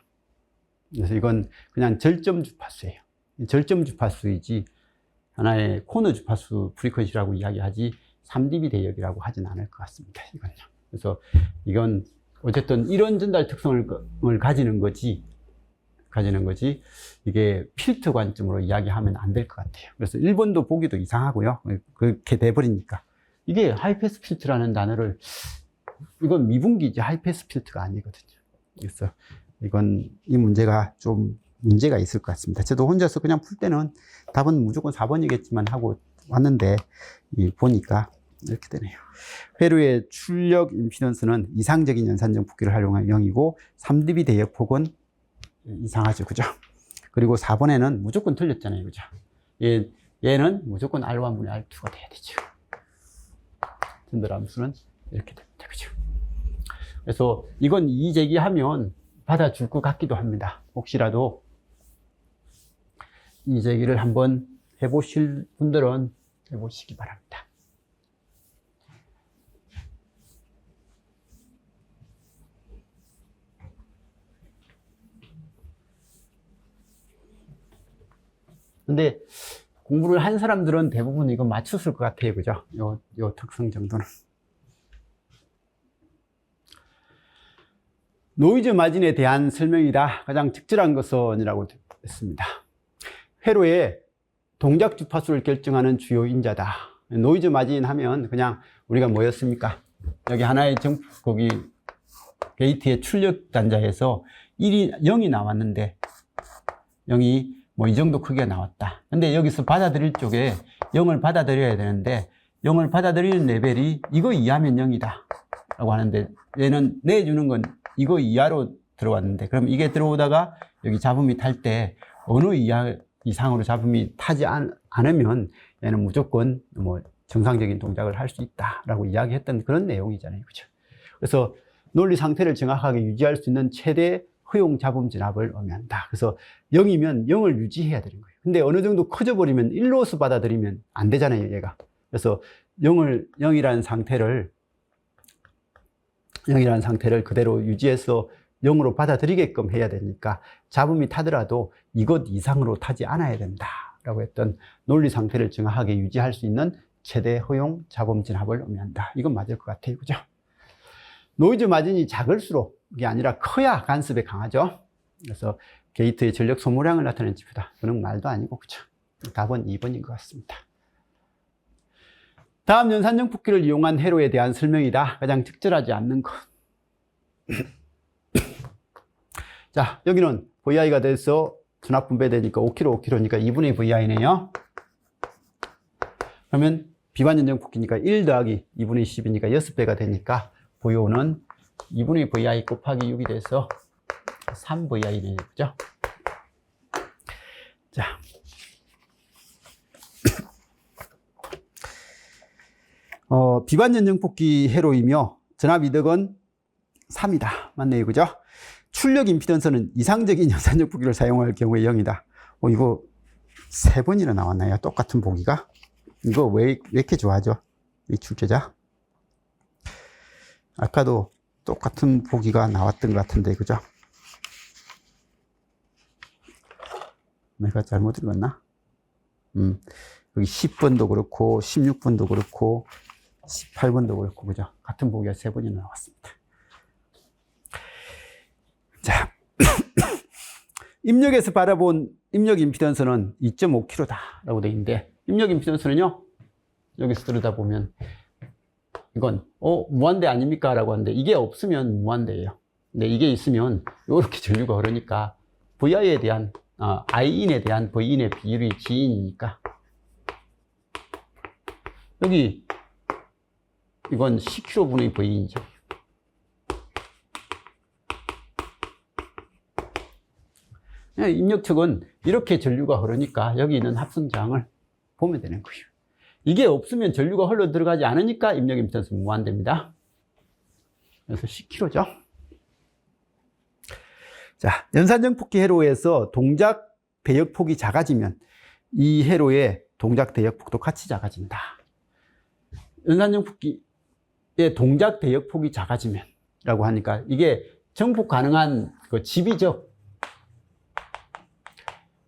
그래서 이건 그냥 절점 주파수예요. 절점 주파수이지 하나의 코너 주파수 프리퀀시라고 이야기하지 3dB 대역이라고 하진 않을 것 같습니다. 이건요. 그래서 이건 어쨌든 이런 전달 특성을 가지는 거지 이게 필터 관점으로 이야기하면 안 될 것 같아요. 그래서 1번도 보기도 이상하고요. 그렇게 돼버리니까 이게 하이패스 필터라는 단어를 이건 미분기지 하이패스 필터가 아니거든요. 그래서 이건 이 문제가 좀 문제가 있을 것 같습니다. 저도 혼자서 그냥 풀 때는 답은 무조건 4번이겠지만 하고 왔는데 보니까 이렇게 되네요. 회로의 출력 임피던스는 이상적인 연산적 복귀를 활용한 0이고 3dB 대역폭은 이상하죠. 그죠? 그리고 4번에는 무조건 틀렸잖아요. 그죠? 얘는 무조건 R1분의 R2가 돼야 되죠. 전도함수는 이렇게 됩니다. 그죠? 그래서 이건 이의 제기하면 받아줄 것 같기도 합니다. 혹시라도 이의 제기를 한번 해보실 분들은 해보시기 바랍니다. 근데 공부를 한 사람들은 대부분 이거 맞췄을 것 같아요. 그죠? 요 특성 정도는. 노이즈 마진에 대한 설명이다. 가장 적절한 것은이라고 했습니다. 회로의 동작 주파수를 결정하는 주요 인자다. 노이즈 마진 하면 그냥 우리가 뭐였습니까? 여기 하나의 거기 게이트의 출력 단자에서 0이 나왔는데 0이 뭐 이 정도 크기가 나왔다. 근데 여기서 받아들일 쪽에 0을 받아들여야 되는데 0을 받아들이는 레벨이 이거 이하면 0이다 라고 하는데 얘는 내주는 건 이거 이하로 들어왔는데 그럼 이게 들어오다가 여기 잡음이 탈 때 어느 이하 이상으로 잡음이 타지 않으면 얘는 무조건 뭐 정상적인 동작을 할 수 있다라고 이야기했던 그런 내용이잖아요. 그죠? 그래서 논리 상태를 정확하게 유지할 수 있는 최대 허용 잡음 진압을 의미한다. 그래서 0이면 0을 유지해야 되는 거예요. 근데 어느 정도 커져버리면 1로서 받아들이면 안 되잖아요, 얘가. 그래서 0이라는 상태를 그대로 유지해서 0으로 받아들이게끔 해야 되니까 잡음이 타더라도 이것 이상으로 타지 않아야 된다라고 했던 논리 상태를 정확하게 유지할 수 있는 최대 허용 잡음 진압을 의미한다. 이건 맞을 것 같아요. 그죠? 노이즈 마진이 작을수록 이게 아니라 커야 간섭에 강하죠. 그래서 게이트의 전력 소모량을 나타내는 지표다. 그건 말도 아니고, 그죠? 답은 2번인 것 같습니다. 다음 연산형 붓기를 이용한 회로에 대한 설명이다. 가장 적절하지 않는 것. 자, 여기는 VI가 돼서 전압 분배되니까 5kg, 5kg니까 2분의 VI네요. 그러면 비반전적 붓기니까 1 더하기 2분의 10이니까 6배가 되니까 VO는 2분의 VI 곱하기 6이 돼서 3VI네요. 그죠? 자. 비반전적 붓기 회로이며 전압 이득은 3이다. 맞네요. 그죠? 출력 임피던스는 이상적인 연산적 붓기를 사용할 경우에 0이다. 이거 3번이나 나왔나요? 똑같은 보기가? 이거 왜 이렇게 좋아하죠? 이 출제자? 아까도 똑같은 보기가 나왔던 것 같은데, 그죠? 내가 잘못 읽었나? 여기 10번도 그렇고, 16번도 그렇고, 18번도 그렇고, 그죠? 같은 보기가 3번이나 나왔습니다. 자, 입력에서 바라본 입력 임피던스는 2.5kg다 라고 되어 있는데, 입력 임피던스는요, 여기서 들여다보면, 이건, 무한대 아닙니까? 라고 하는데, 이게 없으면 무한대예요. 근데 이게 있으면, 이렇게 전류가 흐르니까, VI에 대한, I인에 대한 V인의 비율이 G인이니까, 여기, 이건 10kg분의 V인이죠. 입력 측은 이렇게 전류가 흐르니까 여기 있는 합성저항을 보면 되는 거예요. 이게 없으면 전류가 흘러 들어가지 않으니까 입력 임피던스 무한대입니다. 그래서 10kg죠. 자, 연산적 붓기 회로에서 동작 대역폭이 작아지면 이 회로의 동작 대역폭도 같이 작아진다. 연산적 붓기의 동작 대역폭이 작아지면 라고 하니까 이게 정폭 가능한 그 집이죠.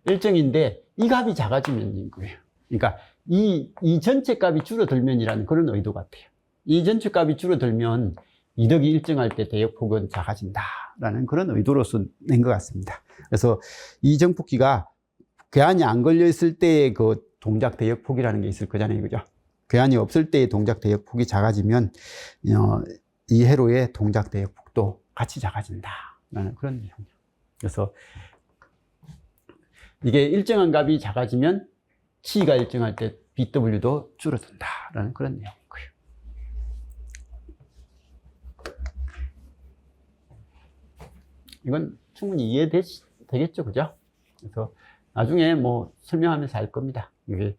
일정인데 이 값이 작아지면인 거예요. 그러니까 이 전체 값이 줄어들면이라는 그런 의도 같아요. 이 전체 값이 줄어들면 이덕이 일정할 때 대역폭은 작아진다라는 그런 의도로서 낸 것 같습니다. 그래서 이 정폭기가 괴한이 안 걸려 있을 때의 그 동작 대역폭이라는 게 있을 거잖아요, 그죠? 괴한이 없을 때의 동작 대역폭이 작아지면 이 회로의 동작 대역폭도 같이 작아진다라는 그런 내용이에요. 그래서 이게 일정한 값이 작아지면 C가 일정할 때 BW도 줄어든다라는 그런 내용인 거예요. 이건 충분히 이해되겠죠, 그죠? 그래서 나중에 뭐 설명하면서 알 겁니다. 이게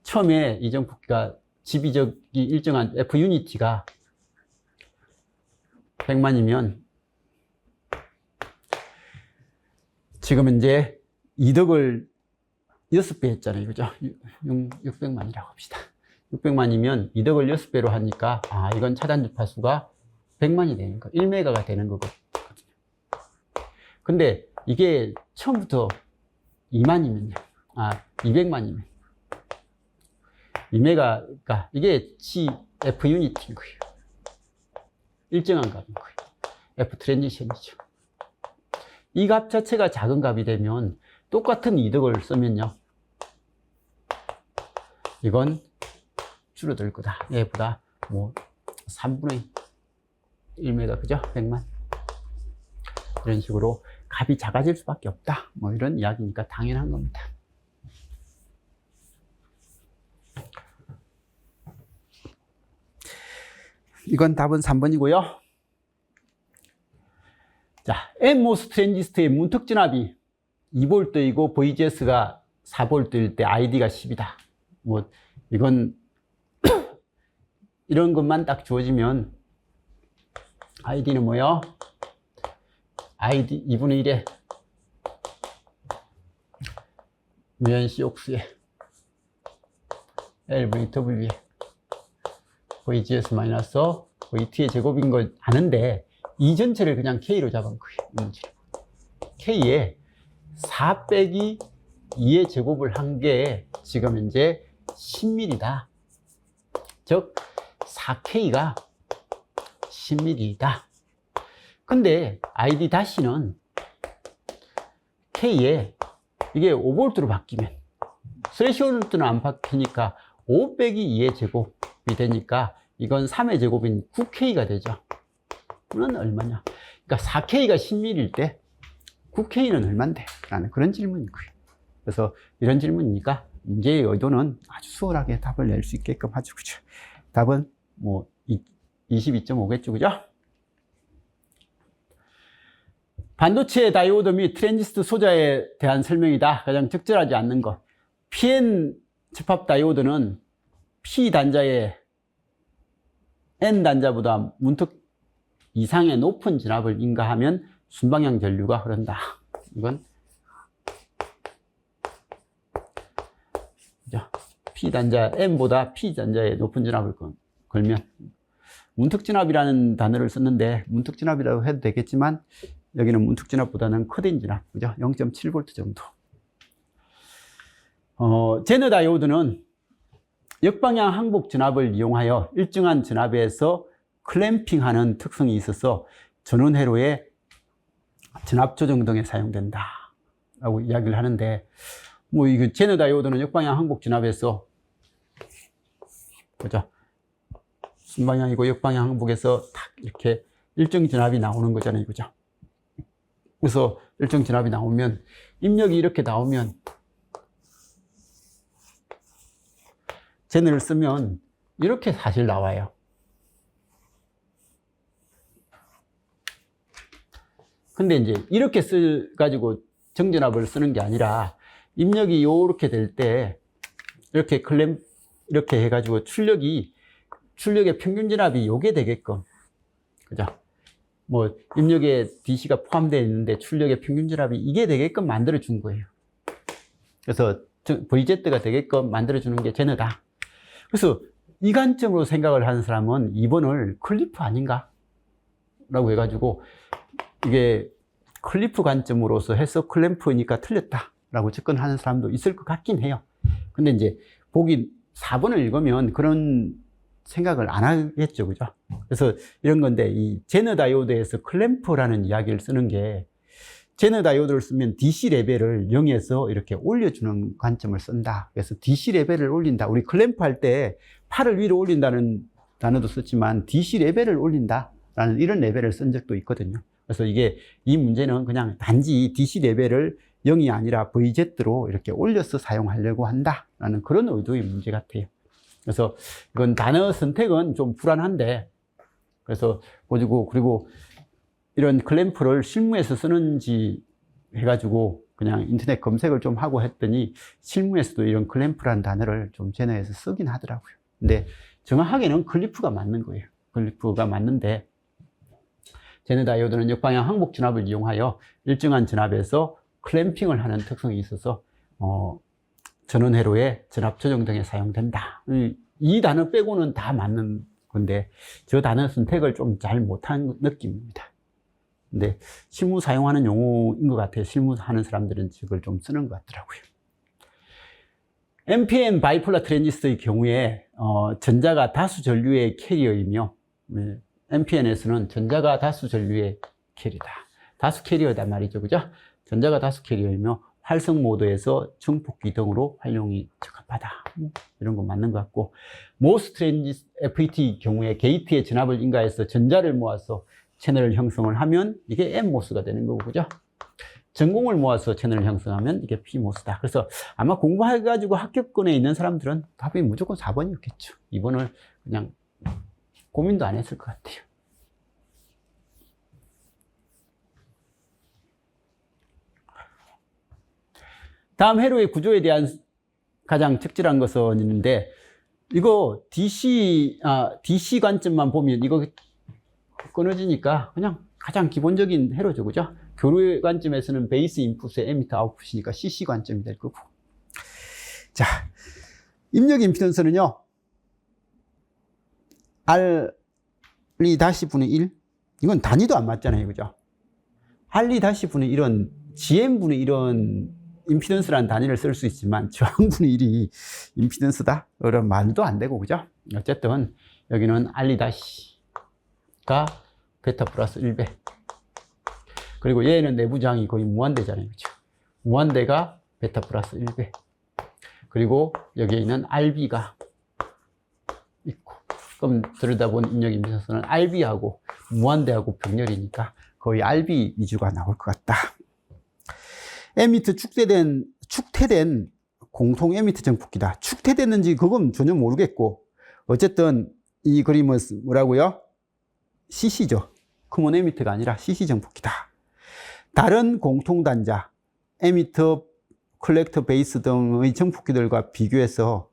처음에 이정폭기가 지비적이 일정한 F 유니티가 100만이면 지금 이제 이득을 6배 했잖아요. 그죠? 600만이라고 합시다. 600만이면 이득을 6배로 하니까, 이건 차단 주파수가 100만이 되는 거, 1메가가 되는 거거든요. 근데 이게 처음부터 2만이면요. 200만이면. 2메가가, 이게 F 유니트인 거예요. 일정한 값인 거예요. F 트랜지션이죠. 이 값 자체가 작은 값이 되면 똑같은 이득을 쓰면요. 이건 줄어들 거다. 얘보다 3분의 1메가, 그죠? 100만. 이런 식으로 값이 작아질 수밖에 없다. 이런 이야기니까 당연한 겁니다. 이건 답은 3번이고요. 자, NMOS 트랜지스터의 문턱 진압이 2V이고 VGS가 4V일 때 ID가 10이다. 이건 이런 것만 딱 주어지면 ID는 뭐요? ID 2분의 1에 무연 COX에 L분의 W에 VGS 마이너스 VT의 제곱인 걸 아는데 이 전체를 그냥 K로 잡은 거예요. K에 4 빼기 2의 제곱을 한 게 지금 이제 10mm다. 즉 4K가 10mm이다. 근데 ID 다시는 K에 이게 5V로 바뀌면 스레시홀드는 안 바뀌니까 5 빼기 2의 제곱이 되니까 이건 3의 제곱인 9K가 되죠. 그건 얼마냐? 그러니까 4K가 10mm일 때 9K는 얼만데? 라는 그런 질문인 거예요. 그래서 이런 질문이니까 문제의 의도는 아주 수월하게 답을 낼 수 있게끔 하죠. 그죠? 답은 22.5겠죠. 그죠? 반도체 다이오드 및 트랜지스터 소자에 대한 설명이다. 가장 적절하지 않는 것. PN 접합 다이오드는 P 단자의 N 단자보다 문턱 이상의 높은 진압을 인가하면 순방향 전류가 흐른다. 이건 P 단자 N보다 P 단자의 높은 진압을 걸면 문턱 진압이라는 단어를 썼는데 문턱 진압이라고 해도 되겠지만 여기는 문턱 진압보다는 커딘 진압, 그죠? 0.7V 정도. 제너 다이오드는 역방향 항복 진압을 이용하여 일정한 진압에서 클램핑하는 특성이 있어서 전원 회로의 진압 조정 등에 사용된다 라고 이야기를 하는데, 이거 제너 다이오드는 역방향 항복 진압에서, 그죠? 순방향이고 역방향 항복에서 딱 이렇게 일정 진압이 나오는 거잖아요. 그죠? 그래서 일정 진압이 나오면, 입력이 이렇게 나오면, 제너를 쓰면 이렇게 사실 나와요. 근데 이제 이렇게 가지고 정진압을 쓰는 게 아니라, 입력이 요렇게 될 때, 이렇게 이렇게 해가지고 출력의 평균 진압이 요게 되게끔, 그죠? 입력에 DC가 포함되어 있는데 출력의 평균 진압이 이게 되게끔 만들어준 거예요. 그래서 VZ가 되게끔 만들어주는 게 제너다. 그래서 이 관점으로 생각을 하는 사람은 2번을 클리프 아닌가? 라고 해가지고, 이게 클리프 관점으로서 해서 클램프니까 틀렸다 라고 접근하는 사람도 있을 것 같긴 해요. 근데 이제 4번을 읽으면 그런 생각을 안 하겠죠. 그죠? 그래서 이런 건데, 이 제너 다이오드에서 클램프라는 이야기를 쓰는 게, 제너 다이오드를 쓰면 DC 레벨을 0에서 이렇게 올려주는 관점을 쓴다. 그래서 DC 레벨을 올린다. 우리 클램프 할 때 팔을 위로 올린다는 단어도 썼지만 DC 레벨을 올린다라는 이런 레벨을 쓴 적도 있거든요. 그래서 이 문제는 그냥 단지 DC 레벨을 0이 아니라 VZ로 이렇게 올려서 사용하려고 한다라는 그런 의도의 문제 같아요. 그래서 이건 단어 선택은 좀 불안한데, 그래서 그리고 이런 클램프를 실무에서 쓰는지 해가지고 그냥 인터넷 검색을 좀 하고 했더니 실무에서도 이런 클램프라는 단어를 좀 제너에서 쓰긴 하더라고요. 근데 정확하게는 클리프가 맞는 거예요. 클리프가 맞는데, 제너다이오드는 역방향 항복 전압을 이용하여 일정한 전압에서 클램핑을 하는 특성이 있어서 전원 회로의 전압 조정 등에 사용된다. 이 단어 빼고는 다 맞는 건데 저 단어 선택을 좀 잘 못한 느낌입니다. 근데 실무 사용하는 용어인 것 같아요. 실무하는 사람들은 이걸 좀 쓰는 것 같더라고요. NPN 바이폴라 트랜지스터의 경우에 전자가 다수 전류의 캐리어이며, NPN에서는 전자가 다수 전류의 캐리다. 다수 캐리어다 말이죠. 그죠? 전자가 다수 캐리어이며 활성 모드에서 증폭기 등으로 활용이 적합하다. 이런 거 맞는 것 같고, 모스 트랜지스터 FET 경우에 게이트에 전압을 인가해서 전자를 모아서 채널을 형성을 하면 이게 NMOS가 되는 거고, 그죠? 전공을 모아서 채널을 형성하면 이게 PMOS다. 그래서 아마 공부해가지고 합격권에 있는 사람들은 답이 무조건 4번이었겠죠. 2번을 그냥 고민도 안 했을 것 같아요. 다음 회로의 구조에 대한 가장 적절한 것은 있는데, 이거 DC 관점만 보면 이거 끊어지니까 그냥 가장 기본적인 회로죠. 그죠? 교류 관점에서는 베이스 인풋에 에미터 아웃풋이니까 CC 관점이 될 거고. 자, 입력 임피던스는요, R2 분의 1. 이건 단위도 안 맞잖아요. 그죠? R2 분의 1은 GM 분의 1은 임피던스라는 단위를 쓸 수 있지만 저항 분의 1이 임피던스다? 이런 말도 안 되고, 그죠? 어쨌든 여기는 R2가 베타 플러스 1배. 그리고 얘는 내부 저항이 거의 무한대잖아요. 그죠? 무한대가 베타 플러스 1배. 그리고 여기에 있는 RB가 있고, 그럼 들여다본 입력 임피던스는 RB하고 무한대하고 병렬이니까 거의 RB 위주가 나올 것 같다. 에미터 축퇴된 공통 에미터 정폭기다. 축퇴됐는지 그건 전혀 모르겠고, 어쨌든 이 그림은 뭐라고요? CC죠. 커먼 에미터가 아니라 CC 정폭기다. 다른 공통 단자, 에미터, 컬렉터 베이스 등의 정폭기들과 비교해서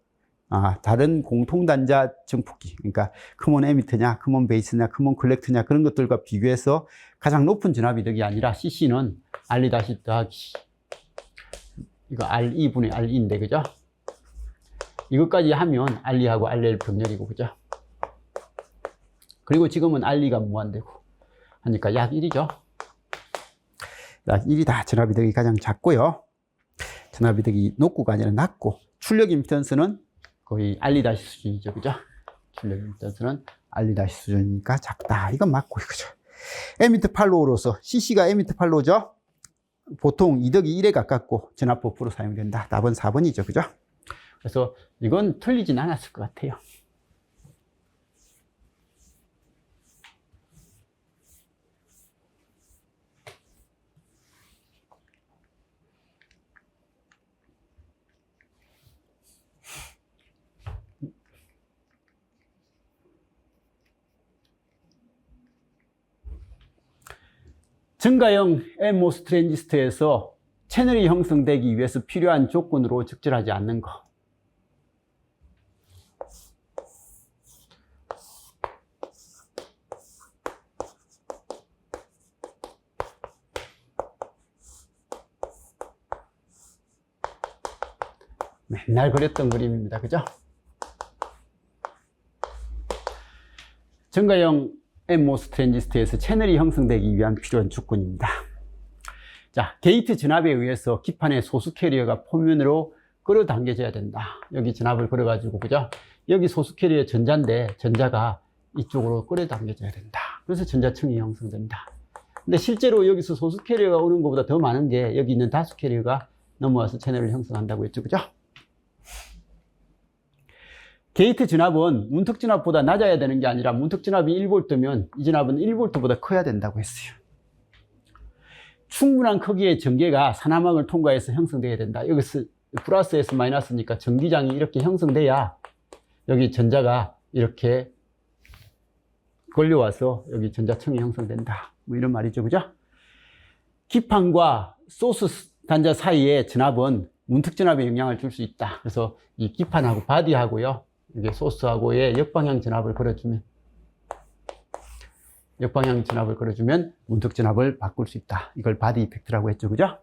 다른 공통 단자 정폭기, 그러니까 커먼 에미터냐, 커먼 베이스냐, 커먼 컬렉터냐, 그런 것들과 비교해서 가장 높은 전압이득이 아니라 CC는 R2 더하기 이거 R2분의 R2인데, 그죠? 이것까지 하면 R2하고 RL 병렬이고, 그죠? 그리고 지금은 R2가 무한대고 하니까 약 1이죠. 약 1이다. 전압이득이 가장 작고요. 전압이득이 높고가 아니라 낮고, 출력 임피던스는 거의 R2 수준이죠. 그죠? 출력 임피던스는 R2 수준이니까 작다. 이건 맞고, 그죠? 에미터 팔로우로서, CC가 에미터 팔로우죠? 보통 이득이 1에 가깝고 전압버프로 사용된다. 답은 4번이죠. 그죠? 그래서 이건 틀리진 않았을 것 같아요. 증가형 NMOS 트랜지스터에서 채널이 형성되기 위해서 필요한 조건으로 적절하지 않는 거. 맨날 그렸던 그림입니다. 그죠? 증가형 NMOS 트랜지스터에서 채널이 형성되기 위한 필요한 조건입니다. 자, 게이트 전압에 의해서 기판의 소수 캐리어가 표면으로 끌어당겨져야 된다. 여기 전압을 걸어가지고, 그죠? 여기 소수 캐리어 전자인데, 전자가 이쪽으로 끌어당겨져야 된다. 그래서 전자층이 형성된다. 근데 실제로 여기서 소수 캐리어가 오는 것보다 더 많은 게 여기 있는 다수 캐리어가 넘어와서 채널을 형성한다고 했죠. 그죠? 게이트 전압은 문턱 전압보다 낮아야 되는 게 아니라 문턱 전압이 1V면 이 전압은 1V보다 커야 된다고 했어요. 충분한 크기의 전개가 산화막을 통과해서 형성돼야 된다. 여기서 플러스에서 마이너스니까 전기장이 이렇게 형성돼야 여기 전자가 이렇게 걸려와서 여기 전자층이 형성된다. 뭐 이런 말이죠. 그죠? 기판과 소스 단자 사이의 전압은 문턱 전압에 영향을 줄 수 있다. 그래서 이 기판하고 바디하고요. 이게 소스하고의 역방향 전압을 걸어주면 운석 전압을 바꿀 수 있다. 이걸 바디 이펙트라고 했죠. 그죠?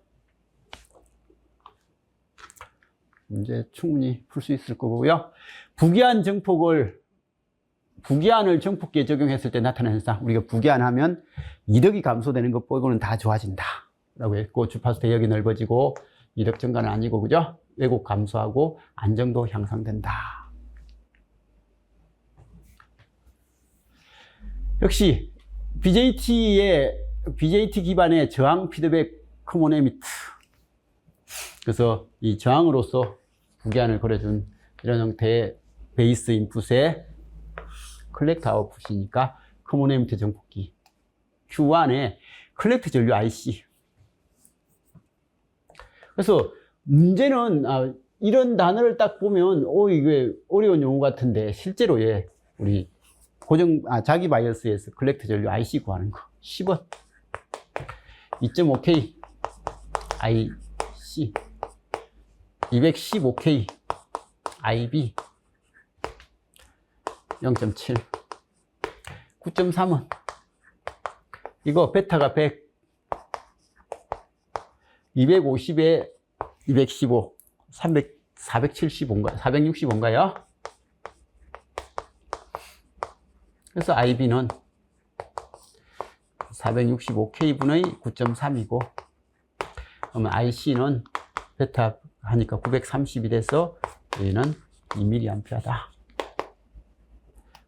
문제 충분히 풀 수 있을 거고요. 부기한 부기한을 정폭기에 적용했을 때 나타나는 현상. 우리가 부기한하면 이덕이 감소되는 것 빼고는 다 좋아진다. 라고 했고, 주파수 대역이 넓어지고, 이덕 증가는 아니고, 그죠? 왜곡 감소하고, 안정도 향상된다. 역시, BJT 기반의 저항 피드백 커먼 에미트. 그래서 이 저항으로서 부기한을 걸어준 이런 형태의 베이스 인풋에 컬렉터 아웃풋이니까 커먼 에미트 정폭기. Q1에 컬렉터 전류 IC. 그래서 문제는 이런 단어를 딱 보면 이게 어려운 용어 같은데 실제로 우리 자기 바이어스에서 컬렉터 전류 IC 구하는 거 10원 2.5K IC 215K IB 0.7 9.3원 이거 베타가 100 250에 215 465인가요? 그래서 IB는 465K분의 9.3이고 그러면 IC는 베타 하니까 930이 돼서 얘는 2mA다.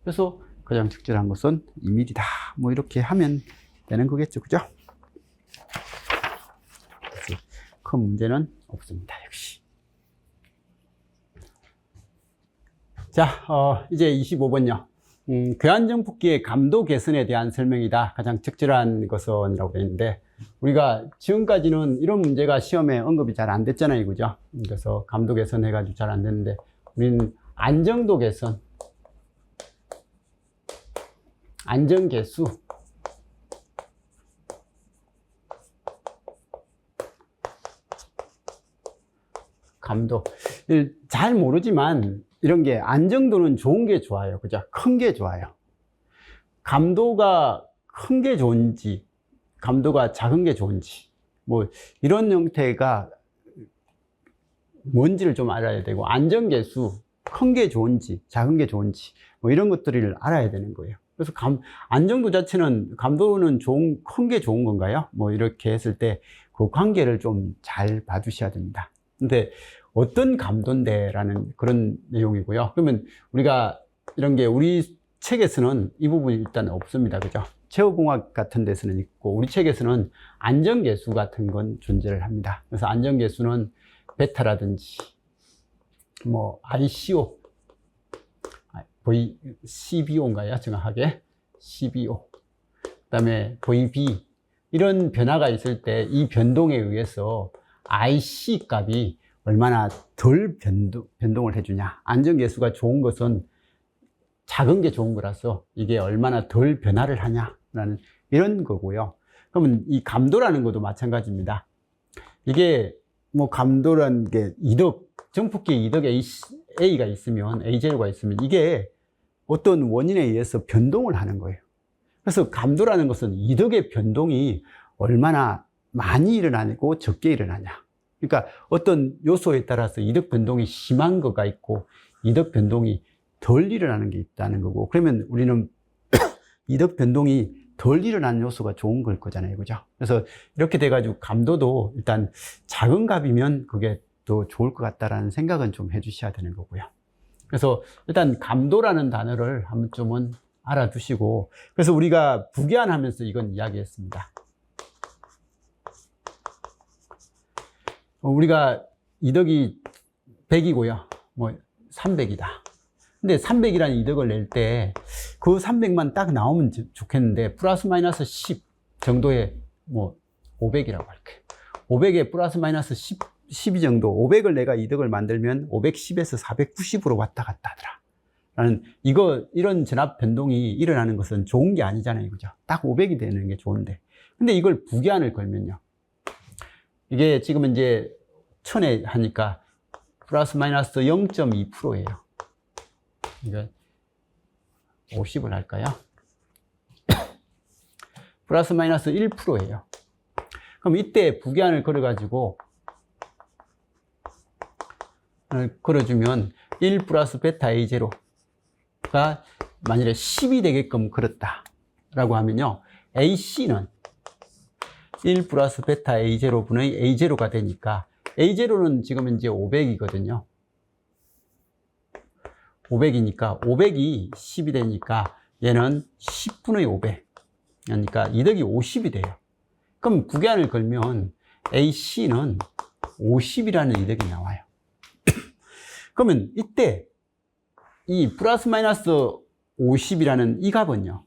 그래서 가장 적절한 것은 2mA다. 뭐 이렇게 하면 되는 거겠죠. 그죠? 큰 문제는 없습니다. 역시. 자, 이제 25번요. 괴한정폭기의 감도 개선에 대한 설명이다. 가장 적절한 것은이라고 되어 있는데, 우리가 지금까지는 이런 문제가 시험에 언급이 잘 안 됐잖아요. 그죠? 그래서 감도 개선 해가지고 잘 안 됐는데, 우리는 안정도 개선, 안정계수, 감도. 잘 모르지만, 이런 게 안정도는 좋은 게 좋아요. 그죠? 큰 게 좋아요. 감도가 큰 게 좋은지, 감도가 작은 게 좋은지, 뭐, 이런 형태가 뭔지를 좀 알아야 되고, 안정계수, 큰 게 좋은지, 작은 게 좋은지, 뭐 이런 것들을 알아야 되는 거예요. 그래서 안정도 자체는, 감도는 큰 게 좋은 건가요? 뭐 이렇게 했을 때 그 관계를 좀 잘 봐주셔야 됩니다. 근데 어떤 감도인데 라는 그런 내용이고요. 그러면 우리가 이런 게 우리 책에서는 이 부분이 일단 없습니다. 그죠? 체호공학 같은 데서는 있고 우리 책에서는 안정계수 같은 건 존재를 합니다. 그래서 안정계수는 베타라든지 뭐 ICO, CBO인가요? 정확하게 CBO, 그다음에 VB 이런 변화가 있을 때 이 변동에 의해서 IC 값이 얼마나 덜 변동을 해주냐. 안정계수가 좋은 것은 작은 게 좋은 거라서 이게 얼마나 덜 변화를 하냐라는 이런 거고요. 그러면 이 감도라는 것도 마찬가지입니다. 이게 뭐 감도라는 게 정폭기에 이덕 A가 있으면, A0가 있으면 이게 어떤 원인에 의해서 변동을 하는 거예요. 그래서 감도라는 것은 이덕의 변동이 얼마나 많이 일어나고 적게 일어나냐. 그러니까 어떤 요소에 따라서 이덕 변동이 심한 거가 있고 이덕 변동이 덜 일어나는 게 있다는 거고, 그러면 우리는 이덕 변동이 덜 일어나는 요소가 좋은 걸 거잖아요. 그죠? 그래서 이렇게 돼가지고 감도도 일단 작은 값이면 그게 더 좋을 것 같다라는 생각은 좀 해주셔야 되는 거고요. 그래서 일단 감도라는 단어를 한 번쯤은 알아두시고, 그래서 우리가 부기한하면서 이건 이야기했습니다. 우리가 이덕이 100이고요. 뭐 300이다. 근데 300이라는 이덕을 낼 때 그 300만 딱 나오면 좋겠는데 플러스 마이너스 10 정도의 뭐 500이라고 할게. 500에 플러스 마이너스 12 정도, 500을 내가 이덕을 만들면 510에서 490으로 왔다 갔다 하더라. 라는 이런 전압 변동이 일어나는 것은 좋은 게 아니잖아요. 그죠? 딱 500이 되는 게 좋은데. 근데 이걸 부기한을 걸면요. 이게 지금 이제 1000에 하니까 플러스 마이너스 0.2%예요. 이거 50을 할까요? 플러스 마이너스 1%예요. 그럼 이때 부기한을 걸어가지고 걸어주면 1 플러스 베타 A0가 만일에 10이 되게끔 걸었다 라고 하면요, AC는 1 플러스 베타 A0분의 A0가 되니까, A0는 지금 이제 500이거든요. 500이니까 500이 10이 되니까 얘는 10분의 500, 그러니까 이득이 50이 돼요. 그럼 부기한을 걸면 AC는 50이라는 이득이 나와요. 그러면 이때 이 플러스 마이너스 50이라는 이 값은요,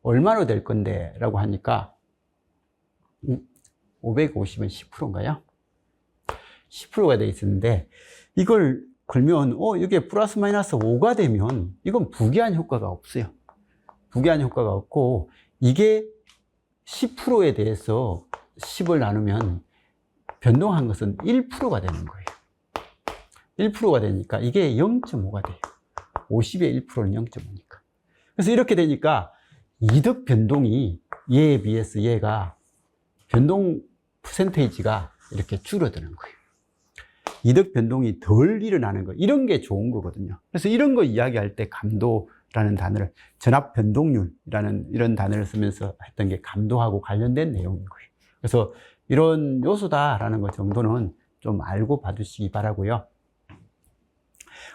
얼마로 될 건데 라고 하니까 550은 10%인가요? 10%가 돼 있었는데, 이걸 걸면 이게 플러스 마이너스 5가 되면 이건 부기한 효과가 없어요. 부기한 효과가 없고, 이게 10%에 대해서 10을 나누면 변동한 것은 1%가 되는 거예요. 1%가 되니까 이게 0.5가 돼요. 50의 1%는 0.5니까. 그래서 이렇게 되니까 이득 변동이 얘에 비해서 얘가 변동 퍼센테이지가 이렇게 줄어드는 거예요. 이득 변동이 덜 일어나는 거, 이런 게 좋은 거거든요. 그래서 이런 거 이야기할 때 감도라는 단어를, 전압 변동률이라는 이런 단어를 쓰면서 했던 게 감도하고 관련된 내용인 거예요. 그래서 이런 요소다라는 것 정도는 좀 알고 봐주시기 바라고요.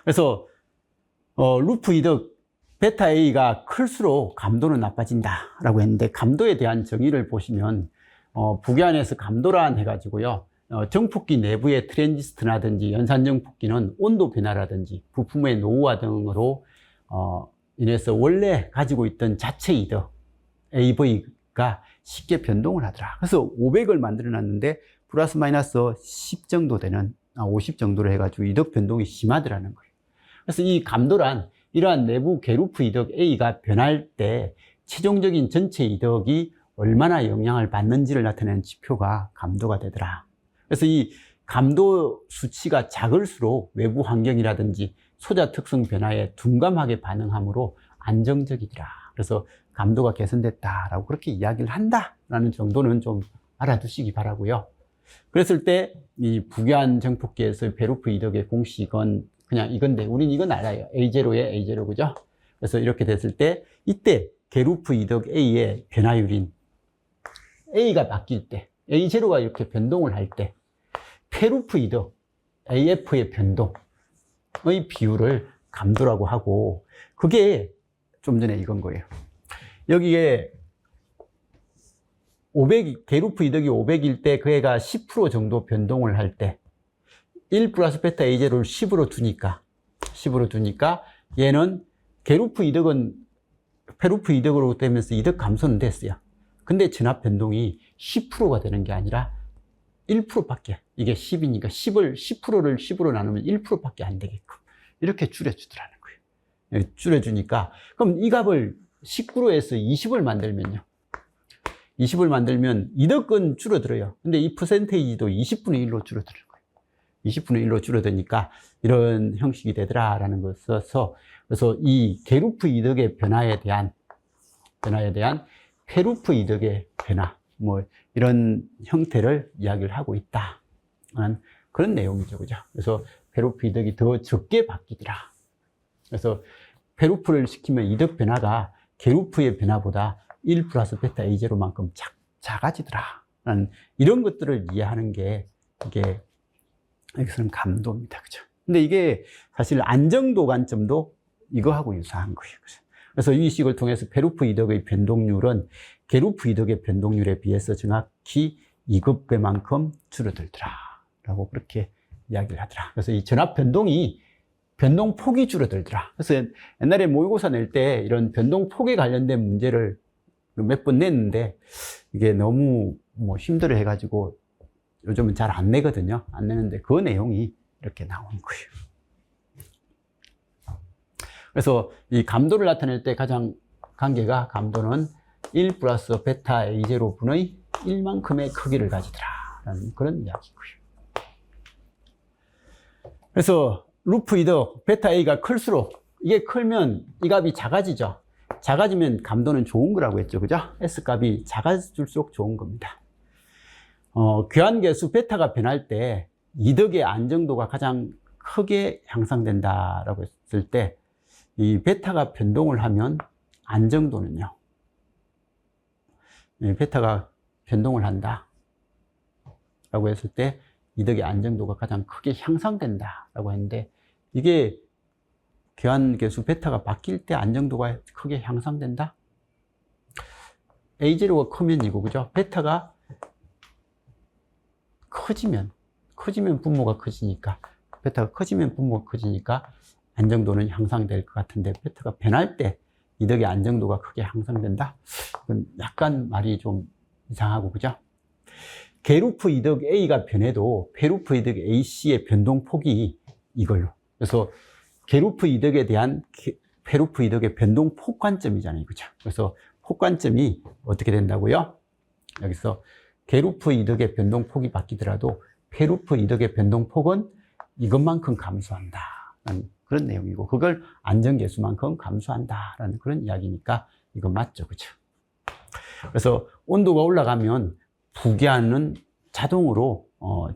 그래서 루프 이득 베타 A가 클수록 감도는 나빠진다라고 했는데, 감도에 대한 정의를 보시면 부기한에서 감도란 해가지고요, 정폭기 내부의 트랜지스터라든지 연산정폭기는 온도 변화라든지 부품의 노후화 등으로 인해서 원래 가지고 있던 자체 이득 AV가 쉽게 변동을 하더라. 그래서 500을 만들어 놨는데 플러스 마이너스 10 정도 되는 50 정도로 해가지고 이득 변동이 심하더라는 거예요. 그래서 이 감도란 이러한 내부 계루프 이득 A가 변할 때 최종적인 전체 이득이 얼마나 영향을 받는지를 나타내는 지표가 감도가 되더라. 그래서 이 감도 수치가 작을수록 외부 환경이라든지 소자 특성 변화에 둔감하게 반응하므로 안정적이더라. 그래서 감도가 개선됐다라고 그렇게 이야기를 한다라는 정도는 좀 알아두시기 바라고요. 그랬을 때 이 부기한 정폭기에서 베루프 이득의 공식은 그냥 이건데, 우린 이건 알아요. A0에 A0, 그죠? 그래서 이렇게 됐을 때 이때 게루프 이득 A의 변화율인 A가 바뀔 때, A0가 이렇게 변동을 할 때 페루프 이득 AF의 변동의 비율을 감도라고 하고, 그게 좀 전에 이건 거예요. 여기에 500, 게루프 이득이 500일 때 그 애가 10% 정도 변동을 할 때 1 플러스 베타 A0를 10으로 두니까 얘는 게루프 이득은 페루프 이득으로 되면서 이득 감소는 됐어요. 근데 전압 변동이 10%가 되는 게 아니라 1%밖에, 이게 10이니까 10%를 10으로 나누면 1%밖에 안 되게끔 이렇게 줄여주더라는 거예요. 줄여주니까, 그럼 이 값을 19로에서 20을 만들면요, 20을 만들면 이득은 줄어들어요. 근데 이 퍼센테이지도 20분의 1로 줄어드는 거예요. 20분의 1로 줄어드니까 이런 형식이 되더라라는 것을 써서, 그래서 이 게루프 이득의 변화에 대한 페루프 이득의 변화, 뭐 이런 형태를 이야기를 하고 있다 하는 그런 내용이죠, 그죠? 그래서 페루프 이득이 더 적게 바뀌더라. 그래서 페루프를 시키면 이득 변화가 게루프의 변화보다 1 플러스 베타 A0만큼 작아지더라 라는 이런 것들을 이해하는 게 이게 여기서는 감도입니다, 그죠? 근데 이게 사실 안정도 관점도 이거하고 유사한 거예요, 그죠? 그래서 이 식을 통해서 페루프 이득의 변동률은 게루프 이득의 변동률에 비해서 정확히 2급배만큼 줄어들더라 라고 그렇게 이야기를 하더라. 그래서 이 전압 변동이 변동폭이 줄어들더라. 그래서 옛날에 모의고사 낼 때 이런 변동폭에 관련된 문제를 몇 번 냈는데 이게 너무 힘들어 해가지고 요즘은 잘 안 내거든요. 안 내는데 그 내용이 이렇게 나오는 거예요. 그래서 이 감도를 나타낼 때 가장 관계가, 감도는 1 플러스 베타 A0분의 1만큼의 크기를 가지더라 라는 그런 이야기고요. 그래서 루프 이득 베타 A가 클수록 이게 크면 이 값이 작아지죠. 작아지면 감도는 좋은 거라고 했죠. 그죠? S 값이 작아질수록 좋은 겁니다. 교환계수 베타가 변할 때 이득의 안정도가 가장 크게 향상된다라고 했을 때 이 베타가 변동을 하면 안정도는요. 베타가 변동을 한다 라고 했을 때 이득의 안정도가 가장 크게 향상된다 라고 했는데 이게 교환계수 베타가 바뀔 때 안정도가 크게 향상된다? A0가 크면 이고 그죠? 베타가 커지면 분모가 커지니까 베타가 커지면 분모가 커지니까 안정도는 향상될 것 같은데 베타가 변할 때 이득의 안정도가 크게 향상된다? 그건 약간 말이 좀 이상하고 그죠? 개루프 이득 A가 변해도 페루프 이득 AC의 변동폭이 이걸로. 그래서 개루프 이득에 대한 페루프 이득의 변동폭 관점이잖아요. 그죠? 그래서 폭 관점이 어떻게 된다고요? 여기서 개루프 이득의 변동폭이 바뀌더라도 페루프 이득의 변동폭은 이것만큼 감소한다. 그런 내용이고, 그걸 안정계수만큼 감소한다라는 그런 이야기니까 이거 맞죠. 그죠? 그래서 온도가 올라가면 부기한은 자동으로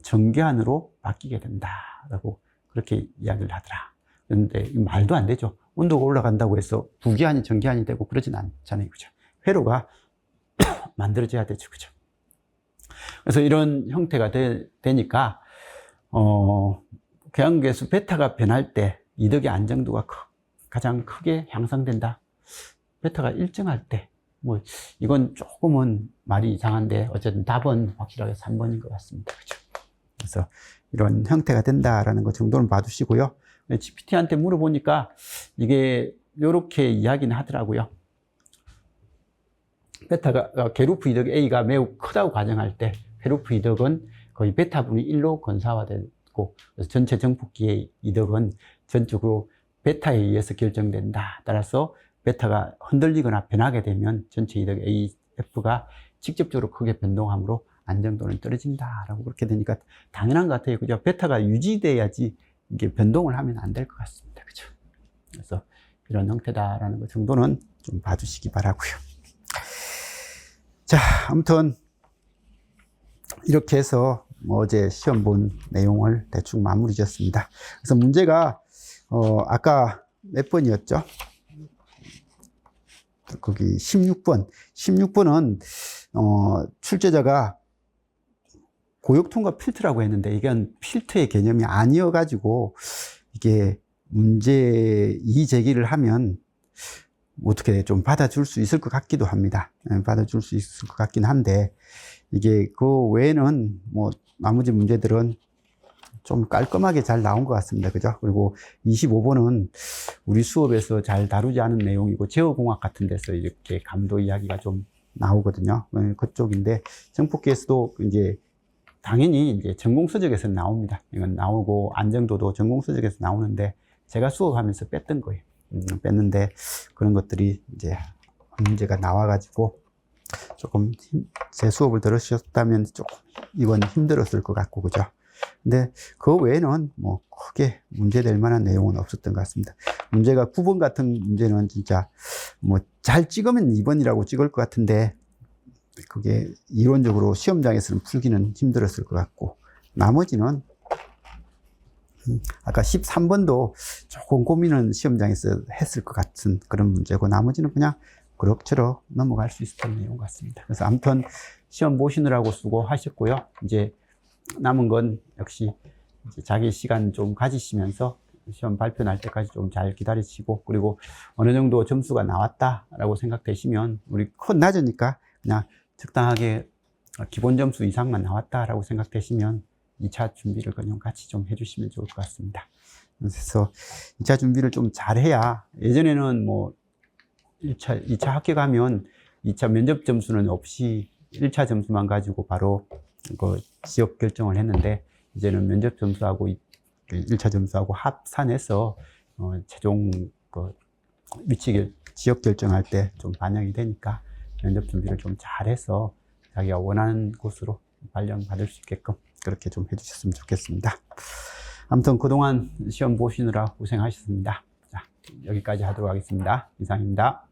정기한으로 바뀌게 된다라고 그렇게 이야기를 하더라. 그런데 말도 안 되죠. 온도가 올라간다고 해서 부기한이 정기한이 되고 그러진 않잖아요. 그죠? 회로가 만들어져야 되죠. 그죠? 그래서 이런 형태가 되니까 교환계수 베타가 변할 때 이득의 안정도가 가장 크게 향상된다. 베타가 일정할 때 뭐 이건 조금은 말이 이상한데 어쨌든 답은 확실하게 3번인 것 같습니다. 그죠? 그래서 이런 형태가 된다라는 것 정도는 봐두시고요. GPT한테 물어보니까 이게 이렇게 이야기는 하더라고요. 베타가 개루프 이득 A가 매우 크다고 가정할 때 페루프 이득은 거의 베타분의 1로 건사화되고 그래서 전체 정폭기의 이득은 전적으로 베타에 의해서 결정된다. 따라서 베타가 흔들리거나 변하게 되면 전체 이득 AF가 직접적으로 크게 변동하므로 안정도는 떨어진다라고 그렇게 되니까 당연한 것 같아요. 그죠? 베타가 유지돼야지 이게 변동을 하면 안 될 것 같습니다. 그죠? 그래서 이런 형태다라는 것 정도는 좀 봐주시기 바라고요. 자, 아무튼 이렇게 해서 어제 시험 본 내용을 대충 마무리 지었습니다. 그래서 문제가 아까 몇 번이었죠? 거기 16번. 16번은 출제자가 고역통과 필터라고 했는데 이건 필터의 개념이 아니어가지고 이게 문제 이의제기를 하면 어떻게 좀 받아줄 수 있을 것 같기도 합니다. 받아줄 수 있을 것 같긴 한데 이게 그 외에는 뭐 나머지 문제들은 좀 깔끔하게 잘 나온 것 같습니다. 그죠? 그리고 25번은 우리 수업에서 잘 다루지 않은 내용이고 제어공학 같은 데서 이렇게 감도 이야기가 좀 나오거든요. 그쪽인데 정폭기에서도 이제 당연히 이제 전공서적에서 나옵니다. 이건 나오고 안정도도 전공서적에서 나오는데 제가 수업하면서 뺐던 거예요. 뺐는데 그런 것들이 이제 문제가 나와가지고 조금 제 수업을 들으셨다면 조금 이건 힘들었을 것 같고 그죠? 근데 그 외에는 뭐 크게 문제될 만한 내용은 없었던 것 같습니다. 문제가 9번 같은 문제는 진짜 뭐 잘 찍으면 2번이라고 찍을 것 같은데 그게 이론적으로 시험장에서는 풀기는 힘들었을 것 같고 나머지는 아까 13번도 조금 고민은 시험장에서 했을 것 같은 그런 문제고 나머지는 그냥 그럭저럭 넘어갈 수 있었던 내용 같습니다. 그래서 아무튼 시험 보시느라고 수고하셨고요. 이제 남은 건 역시 이제 자기 시간 좀 가지시면서 시험 발표 날 때까지 좀 잘 기다리시고 그리고 어느 정도 점수가 나왔다라고 생각되시면 우리 컷 낮으니까 그냥 적당하게 기본 점수 이상만 나왔다라고 생각되시면 2차 준비를 그냥 같이 좀 해주시면 좋을 것 같습니다. 그래서 2차 준비를 좀 잘해야 예전에는 뭐 2차 합격하면 2차 면접 점수는 없이 1차 점수만 가지고 바로 그 지역 결정을 했는데 이제는 면접 점수하고 1차 점수하고 합산해서 최종 그 위치 지역 결정할 때 좀 반영이 되니까 면접 준비를 좀 잘해서 자기가 원하는 곳으로 발령받을 수 있게끔 그렇게 좀 해주셨으면 좋겠습니다. 아무튼 그동안 시험 보시느라 고생하셨습니다. 자, 여기까지 하도록 하겠습니다. 이상입니다.